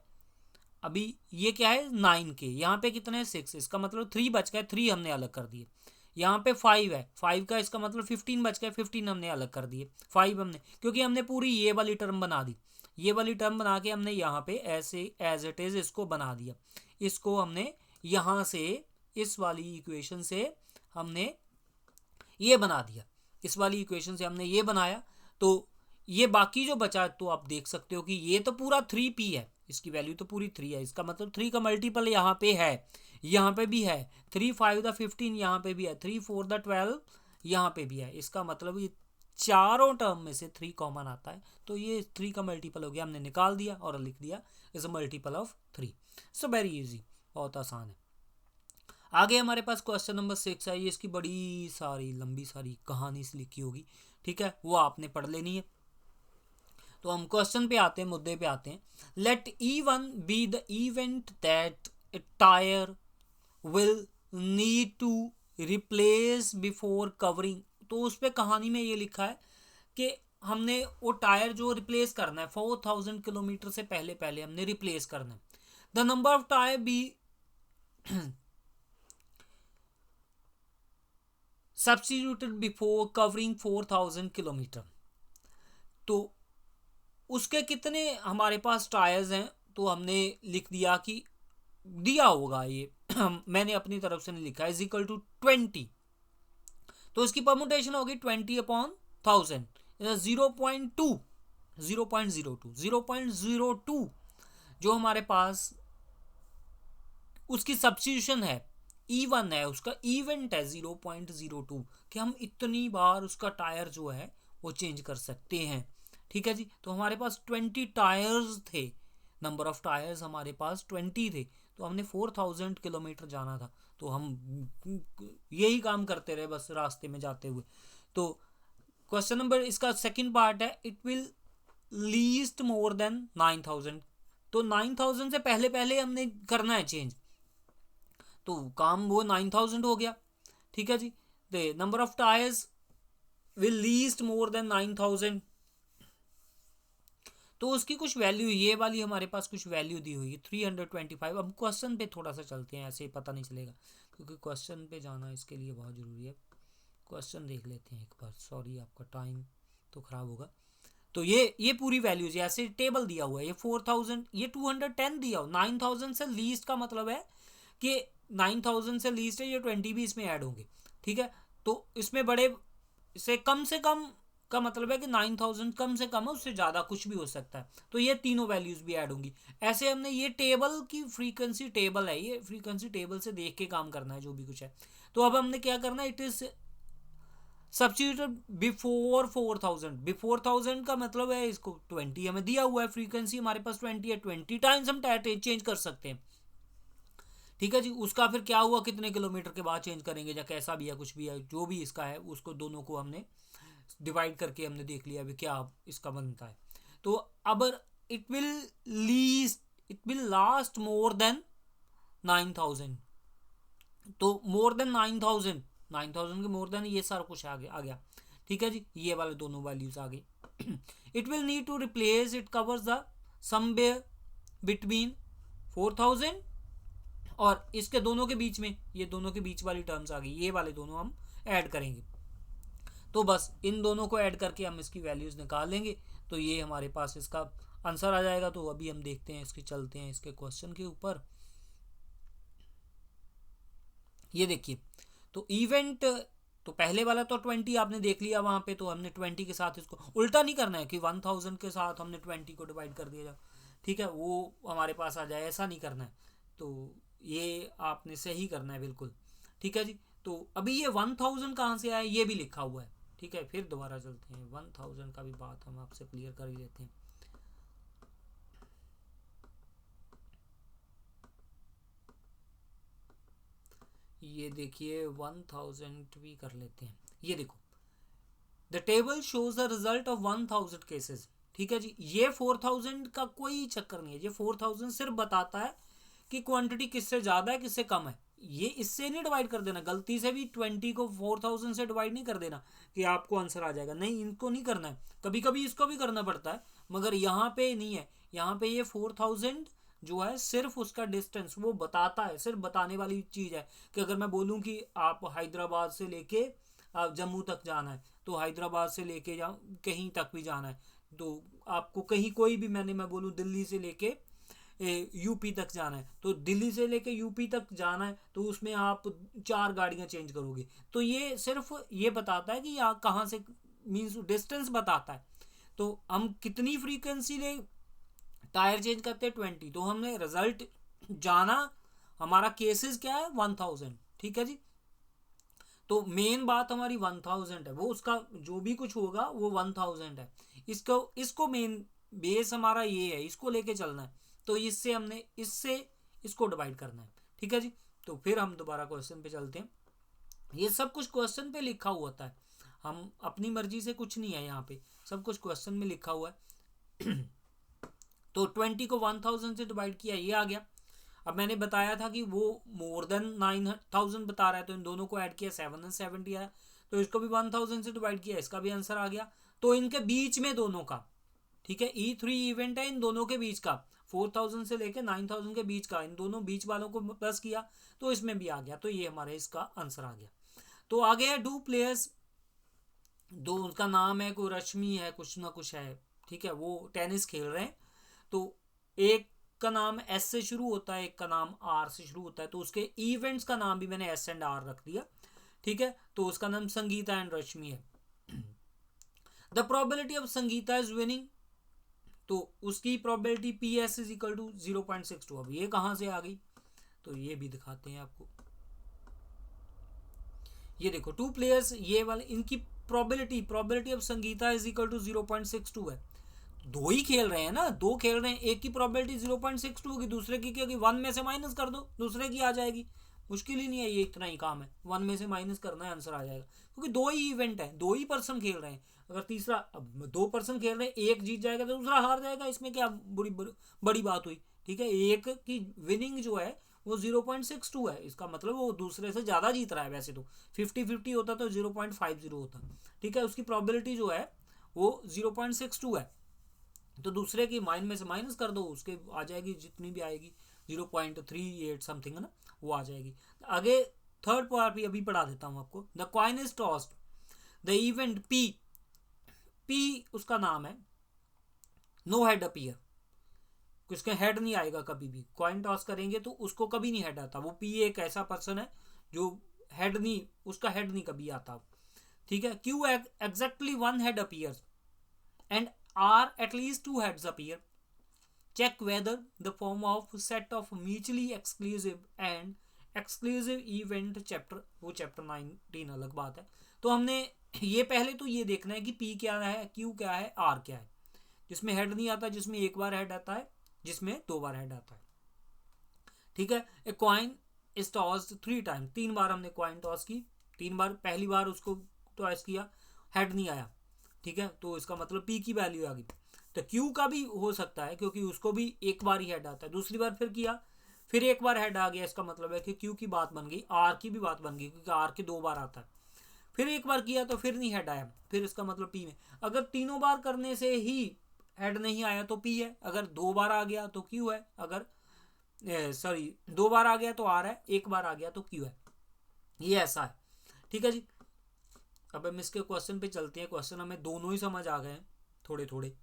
अभी ये क्या है 9k, यहाँ पे कितना है 6, इसका मतलब 3 बच गए, 3 हमने अलग कर दिए। यहाँ पे 5 है, 5 का इसका मतलब 15 बच गए, 15 हमने अलग कर दिए। 5 हमने, क्योंकि हमने पूरी ये वाली टर्म बना दी, ये वाली टर्म बना के हमने यहाँ पे ऐसे एज इट इज इसको बना दिया। इसको हमने यहाँ से, इस वाली इक्वेशन से हमने ये बना दिया, इस वाली इक्वेशन से हमने ये बनाया। तो ये बाकी जो बचा, तो आप देख सकते हो कि ये तो पूरा 3p है, इसकी वैल्यू तो पूरी 3 है, इसका मतलब 3 का मल्टीपल यहाँ पे है, यहाँ पे भी है, 3 5 द 15 यहाँ पे भी है, 3 4 द 12 यहाँ पे भी है। इसका मतलब ये चारों टर्म में से 3 कॉमन आता है, तो ये 3 का मल्टीपल हो गया, हमने निकाल दिया और लिख दिया is a multiple of 3। So very easy, बहुत आसान है। आगे हमारे पास क्वेश्चन नंबर 6 है, ये इसकी बड़ी सारी लंबी सारी कहानी से लिखी होगी, ठीक है, वो आपने पढ़ लेनी है। तो हम क्वेश्चन पे आते हैं, मुद्दे पे आते हैं। Let E1 be the event that a tyre will need to replace before covering. तो उस पे कहानी में ये लिखा है कि हमने वो टायर जो रिप्लेस करना है 4000 किलोमीटर से पहले पहले हमने रिप्लेस करना है। The number of tyre be substituted before covering 4000 kilometre. तो उसके कितने हमारे पास टायर्स हैं, तो हमने लिख दिया कि दिया होगा ये मैंने अपनी तरफ से नहीं लिखा, इज इक्वल टू 20। तो इसकी परमुटेशन होगी 20/1000, 0.2, 0.02 जो हमारे पास उसकी सब्स्टिट्यूशन है, E1 है, उसका इवेंट है 0.02 कि हम इतनी बार उसका टायर जो है वो चेंज कर सकते हैं। ठीक है जी, तो हमारे पास 20 टायर्स थे, नंबर ऑफ टायर्स हमारे पास 20 थे, तो हमने 4000 किलोमीटर जाना था, तो हम यही काम करते रहे बस रास्ते में जाते हुए। तो क्वेश्चन नंबर इसका सेकंड पार्ट है, it will least more than 9000, तो 9000 से पहले पहले हमने करना है चेंज, तो काम वो 9000 हो गया। ठीक है जी, the number of tyres will least more than 9000, तो उसकी कुछ वैल्यू, ये वाली हमारे पास कुछ वैल्यू दी हुई है 325। अब क्वेश्चन पे थोड़ा सा चलते हैं, ऐसे पता नहीं चलेगा क्योंकि क्वेश्चन पे जाना इसके लिए बहुत ज़रूरी है। क्वेश्चन देख लेते हैं एक बार, सॉरी आपका टाइम तो ख़राब होगा। तो ये पूरी वैल्यूज ऐसे टेबल दिया हुआ है, ये 4000, ये 210 दिया हो, 9000 से लीस्ट का मतलब है कि 9000 से लीस्ट है, ये 20 भी इसमें ऐड होंगे। ठीक है, तो इसमें बड़े से कम का मतलब है कि 9000 कम से कम है, उससे ज़्यादा कुछ भी हो सकता है, तो ये तीनों वैल्यूज भी ऐड होंगी। ऐसे हमने ये टेबल की फ्रीक्वेंसी टेबल है, ये फ्रीक्वेंसी टेबल से देख के काम करना है जो भी कुछ है। तो अब हमने क्या करना है, it is substituted before 4000, before 1000 का मतलब है इसको 20 हमें दिया हुआ है, फ्रीक्वेंसी हमारे पास 20 है, 20 टाइम्स हम टायर चेंज कर सकते हैं। ठीक है जी, उसका फिर क्या हुआ, कितने किलोमीटर के बाद चेंज करेंगे या कैसा भी है, कुछ भी है जो भी इसका है, उसको दोनों को हमने डिवाइड करके हमने देख लिया अभी क्या इसका बनता है। तो अब it will last more than 9000, तो मोर देन 9000, 9000 के मोर देन ये सारा कुछ आ गया। ठीक है जी, ये वाले दोनों वैल्यूज आ गई। It will need to replace, it covers the somewhere between 4000 और इसके दोनों के बीच में, ये दोनों के बीच वाली टर्म्स आ गई, ये वाले दोनों हम ऐड करेंगे, तो बस इन दोनों को ऐड करके हम इसकी वैल्यूज निकाल लेंगे, तो ये हमारे पास इसका आंसर आ जाएगा। तो अभी हम देखते हैं इसके, चलते हैं इसके क्वेश्चन के ऊपर। ये देखिए, तो इवेंट, तो पहले वाला तो 20 आपने देख लिया वहां पे, तो हमने 20 के साथ इसको उल्टा नहीं करना है कि 1000 के साथ हमने 20 को डिवाइड कर दिया, ठीक है, वो हमारे पास आ जाए, ऐसा नहीं करना है। तो ये आपने सही करना है बिल्कुल। ठीक है जी, तो अभी ये 1000 कहाँ से आया ये भी लिखा हुआ है। ठीक है, फिर दोबारा चलते हैं, 1000 का भी बात हम आपसे क्लियर कर ही देते हैं। ये देखिए 1000 भी कर लेते हैं। ये देखो, the table shows the result of 1000 cases. ठीक है जी, ये 4000 का कोई चक्कर नहीं है, ये 4000 सिर्फ बताता है कि क्वांटिटी किससे ज़्यादा है किससे कम है। ये इससे नहीं डिवाइड कर देना, गलती से भी 20 को 4000 से डिवाइड नहीं कर देना कि आपको आंसर आ जाएगा, नहीं, इनको नहीं करना है। कभी कभी इसको भी करना पड़ता है, मगर यहाँ पे नहीं है। यहाँ पे ये 4000 जो है सिर्फ उसका डिस्टेंस वो बताता है, सिर्फ बताने वाली चीज़ है कि अगर मैं बोलूँ कि आप हैदराबाद से लेके जम्मू तक जाना है, तो हैदराबाद से लेके कहीं तक भी जाना है, तो आपको कहीं कोई भी, मैं बोलूँ दिल्ली से लेके यूपी तक जाना है, तो दिल्ली से लेके यूपी तक जाना है, तो उसमें आप 4 गाड़ियां चेंज करोगे, तो ये सिर्फ ये बताता है कि यहाँ कहाँ से, मीन्स डिस्टेंस बताता है। तो हम कितनी फ्रीक्वेंसी ले टायर चेंज करते हैं 20, तो हमने रिजल्ट जाना, हमारा केसेस क्या है 1000। ठीक है जी, तो मेन बात हमारी 1000 है, वो उसका जो भी कुछ होगा वो 1000 है, इसको मेन बेस हमारा ये है, इसको लेके चलना है, तो इससे हमने इससे इसको डिवाइड करना है। ठीक है जी, तो फिर हम दोबारा क्वेश्चन पे चलते हैं। ये सब कुछ क्वेश्चन पे लिखा हुआ होता है, हम अपनी मर्जी से कुछ नहीं है, यहाँ पे सब कुछ क्वेश्चन में लिखा हुआ है। तो 20 को 1000 से डिवाइड किया, ये आ गया। अब मैंने बताया था कि वो मोर देन 9000 बता रहा है, तो इन दोनों को ऐड किया 770 आया, तो इसको भी 1000 से डिवाइड किया, इसका भी आंसर आ गया। तो इनके बीच में दोनों का, ठीक है, E3 इवेंट है इन दोनों के बीच का, 4000 से लेके 9000 के बीच का, इन दोनों बीच वालों को प्लस किया तो इसमें भी आ गया, तो ये हमारे इसका आंसर आ गया। तो आगे है डू प्लेयर्स, दो उनका नाम है, कोई रश्मि है, कुछ ना कुछ है, ठीक है, वो टेनिस खेल रहे हैं, तो एक का नाम एस से शुरू होता है, एक का नाम आर से शुरू होता है, तो उसके इवेंट्स का नाम भी मैंने एस एंड आर रख दिया। ठीक है, तो उसका नाम संगीता एंड रश्मि है। The probability of Sangeeta is winning, तो उसकी probability P S is equal to 0.62। अब ये कहाँ से आ गई, तो ये भी दिखाते हैं आपको। ये देखो 2 प्लेयर्स, ये वाले इनकी probability of Sangeeta is equal to 0.62 है। दो ही खेल रहे हैं ना, दो खेल रहे हैं, एक की प्रोबेबिलिटी 0.62 होगी, दूसरे की क्या होगी, 1 में से माइनस कर दो, दूसरे की आ जाएगी। मुश्किल ही नहीं है, ये इतना ही काम है, 1 में से माइनस करना है, आंसर आ जाएगा। क्योंकि दो ही इवेंट है, दो ही पर्सन खेल रहे हैं। अगर तीसरा, अब 2 पर्सन खेल रहे हैं, एक जीत जाएगा तो दूसरा हार जाएगा, इसमें क्या बड़ी बात हुई। ठीक है, एक की विनिंग जो है वो 0.62 है, इसका मतलब वो दूसरे से ज़्यादा जीत रहा है। वैसे तो 50-50 होता तो 0.50 होता। ठीक है, उसकी प्रोबेबिलिटी जो है वो 0.62 है, तो दूसरे की माइन में से माइनस कर दो, उसके आ जाएगी जितनी भी आएगी, 0.38 समथिंग है ना, वो आ जाएगी। आगे थर्ड पार्ट भी अभी पढ़ा देता हूँ आपको। The coin is tossed, the event P, P उसका नाम है, नो हेड अपीयर, उसके हेड नहीं आएगा कभी भी। कॉइन टॉस करेंगे तो उसको कभी नहीं हेड आता। वो पी एक ऐसा पर्सन है जो हेड नहीं, उसका हेड नहीं कभी आता। ठीक है, Q exactly 1 head appears and R at least 2 heads appear, check whether the form of set of mutually exclusive and exclusive event chapter, वो चैप्टर 19 अलग बात है। तो हमने ये पहले तो ये देखना है कि P क्या है, Q क्या है, R क्या है, जिसमें हेड नहीं आता, जिसमें एक बार हेड आता है, जिसमें 2 बार हेड आता है। ठीक है, a coin is tossed 3 time, 3 बार हमने कॉइन टॉस की, 3 बार, पहली बार उसको टॉस किया, हेड नहीं आया। ठीक है, तो इसका मतलब P की वैल्यू आ गई। तो Q का भी हो सकता है, क्योंकि उसको भी एक बार ही हेड आता है, दूसरी बार फिर किया, फिर एक बार हेड आ गया, इसका मतलब है कि Q की बात बन गई, R की भी बात बन गई, क्योंकि R की 2 बार आता है। फिर एक बार किया तो फिर नहीं हेड आया, फिर इसका मतलब P में। अगर तीनों बार करने से ही हेड नहीं आया तो P है, अगर 2 बार आ गया तो Q है, अगर सॉरी 2 बार आ गया तो R है, एक बार आ गया तो Q है। ये ऐसा है। ठीक है जी, अब हम इसके क्वेश्चन पे चलते हैं। क्वेश्चन हमें दोनों ही समझ आ गए हैं थोड़े थोड़े।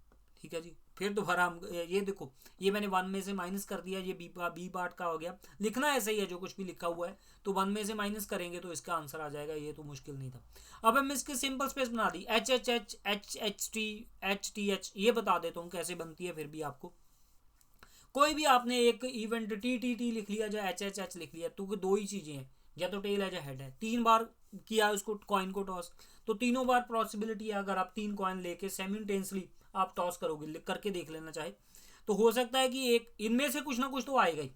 ठीक है जी, फिर दोबारा हम ये देखो, ये मैंने 1 में से माइनस कर दिया, ये बी पार्ट का हो गया। लिखना ऐसे ही है, जो कुछ भी लिखा हुआ है, तो 1 में से माइनस करेंगे तो इसका आंसर आ जाएगा, ये तो मुश्किल नहीं था। अब हम इसके सिंपल स्पेस बना दी, H H H H H T H, ये बता देता हूँ कैसे बनती है, फिर भी आपको। कोई भी आपने एक इवेंट टी टी टी लिख लिया, या एच एच एच लिख लिया, तो दो ही चीज़ें हैं, या तो टेल है या हेड है। 3 बार किया उसको कॉइन को टॉस, तो तीनों बार पॉसिबिलिटी है, अगर आप 3 कॉइन लेके साइमल्टेनियसली आप टॉस करोगे, लिख करके देख लेना चाहे तो हो सकता है कि एक इनमें से कुछ ना कुछ तो आएगा ही,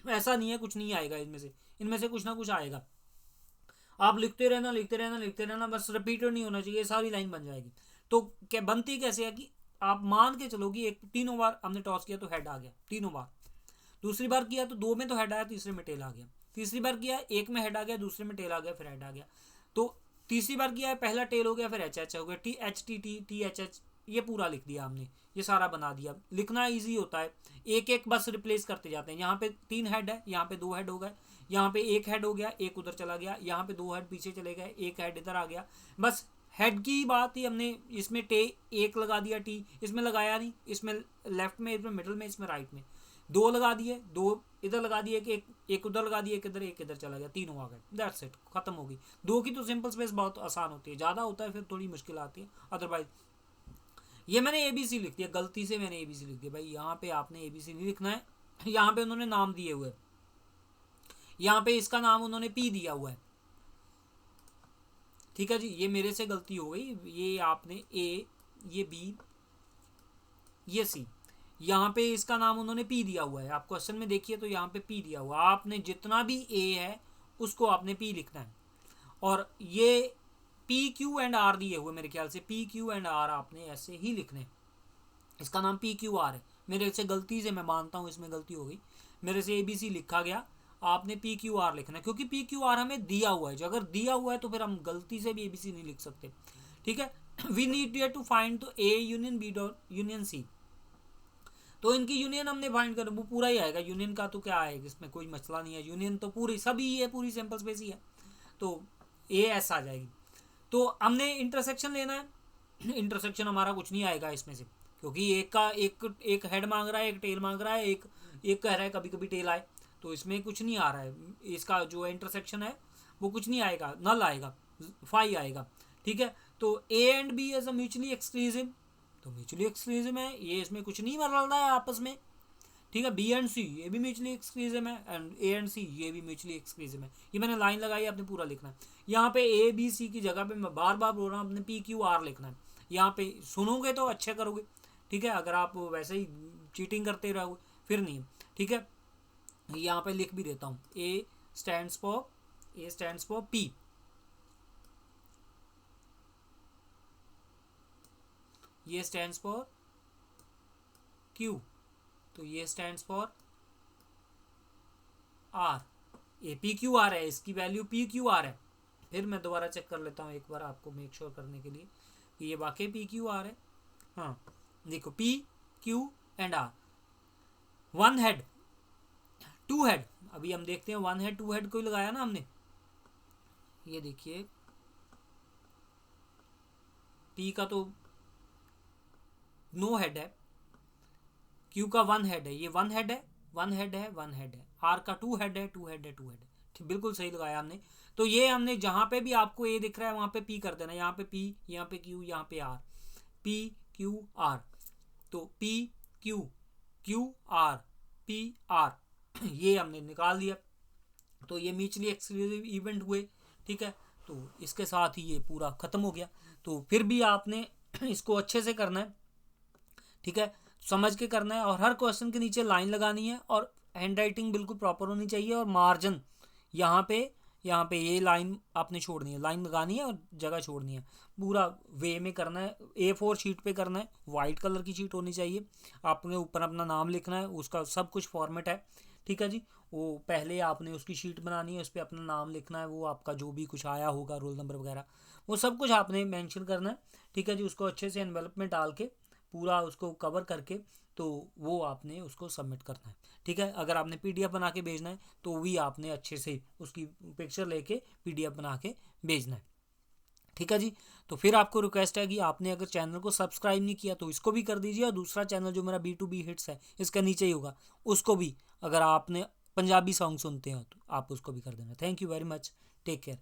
ऐसा नहीं है कुछ नहीं आएगा, इनमें से कुछ ना कुछ आएगा। आप लिखते रहना लिखते रहना लिखते रहना, बस रिपीटेड नहीं होना चाहिए, सारी लाइन बन जाएगी। तो क्या बनती कैसे है कि आप मान के चलो कि एक तीनों बार हमने टॉस किया तो हेड आ गया तीनों बार, दूसरी बार किया तो 2 में तो हेड आया, तीसरे में टेल आ गया, तीसरी बार किया 1 में हेड आ गया, दूसरे में टेल आ गया, फिर हेड आ गया। तो तीसरी बार किया है, पहला टेल हो गया, फिर एच एच हो गया, T H T T T H H, ये पूरा लिख दिया हमने, ये सारा बना दिया। लिखना इजी होता है, एक एक बस रिप्लेस करते जाते हैं। यहाँ पे 3 हेड है, यहाँ पे 2 हेड हो गए, यहाँ पे 1 हेड हो गया, एक उधर चला गया, यहाँ पे 2 हेड पीछे चले गए, 1 हेड इधर आ गया। बस हेड की बात ही हमने इसमें एक लगा दिया, टी इसमें लगाया नहीं, इसमें लेफ्ट में, इसमें मिडल में, इसमें राइट में 2 लगा दिए, 2 इधर लगा दिए, कि एक उधर लगा दिए, एक इधर चला गया, तीनों आ गए, दैट्स इट, खत्म होगी। 2 की तो सिंपल स्पेस बहुत आसान होती है, ज़्यादा होता है फिर थोड़ी मुश्किल आती है। अदरवाइज ये मैंने ABC लिख दिया, गलती से मैंने ABC लिख दिया भाई, यहाँ पे आपने ABC नहीं लिखना है, यहाँ पे उन्होंने नाम दिए हुए, यहाँ पे इसका नाम उन्होंने P दिया हुआ है। ठीक है जी, ये मेरे से गलती हो गई, ये आपने A, ये B, ये C, यहाँ पे इसका नाम उन्होंने P दिया हुआ है। आप क्वेश्चन में देखिए तो यहाँ पे P दिया हुआ है, आपने जितना भी A है उसको आपने P लिखना है। और ये P Q एंड R दिए हुए, मेरे ख्याल से P Q एंड R आपने ऐसे ही लिखने, इसका नाम P Q R है। मेरे से गलती से, मैं मानता हूँ इसमें गलती हो गई, मेरे से ABC लिखा गया, आपने P Q R लिखना है, क्योंकि P Q R हमें दिया हुआ है। जो अगर दिया हुआ है तो फिर हम गलती से भी ABC नहीं लिख सकते। ठीक है, वी नीड टू फाइंड तो A union B dot union C, तो इनकी यूनियन हमने फाइंड कर, वो पूरा ही आएगा। यूनियन का तो क्या आएगा, इसमें कोई मसला नहीं है, यूनियन तो पूरी सभी ही है, पूरी सिंपल स्पेस ही है, तो ए एस आ जाएगी। तो हमने इंटरसेक्शन लेना है, इंटरसेक्शन हमारा कुछ नहीं आएगा इसमें से, क्योंकि एक का एक हेड मांग रहा है, एक टेल मांग रहा है, एक कह रहा है कभी कभी टेल आए, तो इसमें कुछ नहीं आ रहा है। इसका जो इंटरसेक्शन है वो कुछ नहीं आएगा, नल आएगा, फाई आएगा, ठीक है। तो A and B as a mutually exclusive, तो म्यूचुअली एक्सक्लूसिव है ये, इसमें कुछ नहीं मर रहा है आपस में, ठीक है। बी एंड सी ये भी म्यूचुअली एक्सक्लूसिव है, एंड ए एंड सी ये भी म्यूचुअली एक्सक्लूसिव है। ये मैंने लाइन लगाई, आपने पूरा लिखना है। यहाँ पे ए बी सी की जगह पे मैं बार बार बोल रहा हूँ, आपने पी क्यू आर लिखना है। यहाँ पे सुनोगे तो अच्छा करोगे, ठीक है। अगर आप वैसे ही चीटिंग करते रहोगे फिर नहीं, ठीक है। यहाँ पे लिख भी देता हूँ, ए स्टैंड्स फॉर पी, ये स्टैंड्स फॉर क्यू, तो ये stands for R, A P Q R है, इसकी वैल्यू पी क्यू आर है। फिर मैं दोबारा चेक कर लेता हूँ एक बार आपको मेक श्योर करने के लिए कि ये वाकई पी क्यू आर है। हाँ देखो, P Q and R, one head two head, अभी हम देखते हैं वन हेड टू हेड कोई लगाया ना हमने, ये देखिए पी का तो नो हेड है, क्यू का वन हेड है, ये वन हेड है, वन हेड है, वन हेड है, आर का टू हेड है, टू हेड है, टू हेड है, ठीक, बिल्कुल सही लगाया हमने। तो ये हमने जहां पे भी आपको ए दिख रहा है वहां पे पी कर देना, यहाँ पे पी, यहाँ पे क्यू, यहाँ पे आर, पी क्यू आर, तो P Q, Q R, P R, ये हमने निकाल दिया। तो ये म्यूचुअली एक्सक्लूसिव इवेंट हुए, ठीक है। तो इसके साथ ही ये पूरा खत्म हो गया। तो फिर भी आपने इसको अच्छे से करना है, ठीक है, समझ के करना है, और हर क्वेश्चन के नीचे लाइन लगानी है, और हैंड राइटिंग बिल्कुल प्रॉपर होनी चाहिए, और मार्जिन यहाँ पे ये लाइन आपने छोड़नी है, लाइन लगानी है और जगह छोड़नी है, पूरा वे में करना है। A4 शीट पे करना है, वाइट कलर की शीट होनी चाहिए, आपने ऊपर अपना नाम लिखना है, उसका सब कुछ फॉर्मेट है, ठीक है जी। वो पहले आपने उसकी शीट बनानी है, उस पर अपना नाम लिखना है, वो आपका जो भी कुछ आया होगा, रोल नंबर वगैरह, वो सब कुछ आपने मेंशन करना है, ठीक है जी। उसको अच्छे से एनवेलप में डाल के पूरा उसको कवर करके, तो वो आपने उसको सबमिट करना है, ठीक है। अगर आपने पीडीएफ बना के भेजना है तो भी आपने अच्छे से उसकी पिक्चर लेके पीडीएफ बना के भेजना है, ठीक है जी। तो फिर आपको रिक्वेस्ट है कि आपने अगर चैनल को सब्सक्राइब नहीं किया तो इसको भी कर दीजिए, और दूसरा चैनल जो मेरा B2B हिट्स है इसका नीचे ही होगा, उसको भी, अगर आपने पंजाबी सॉन्ग सुनते हो तो आप उसको भी कर देना। Thank you very much, take care.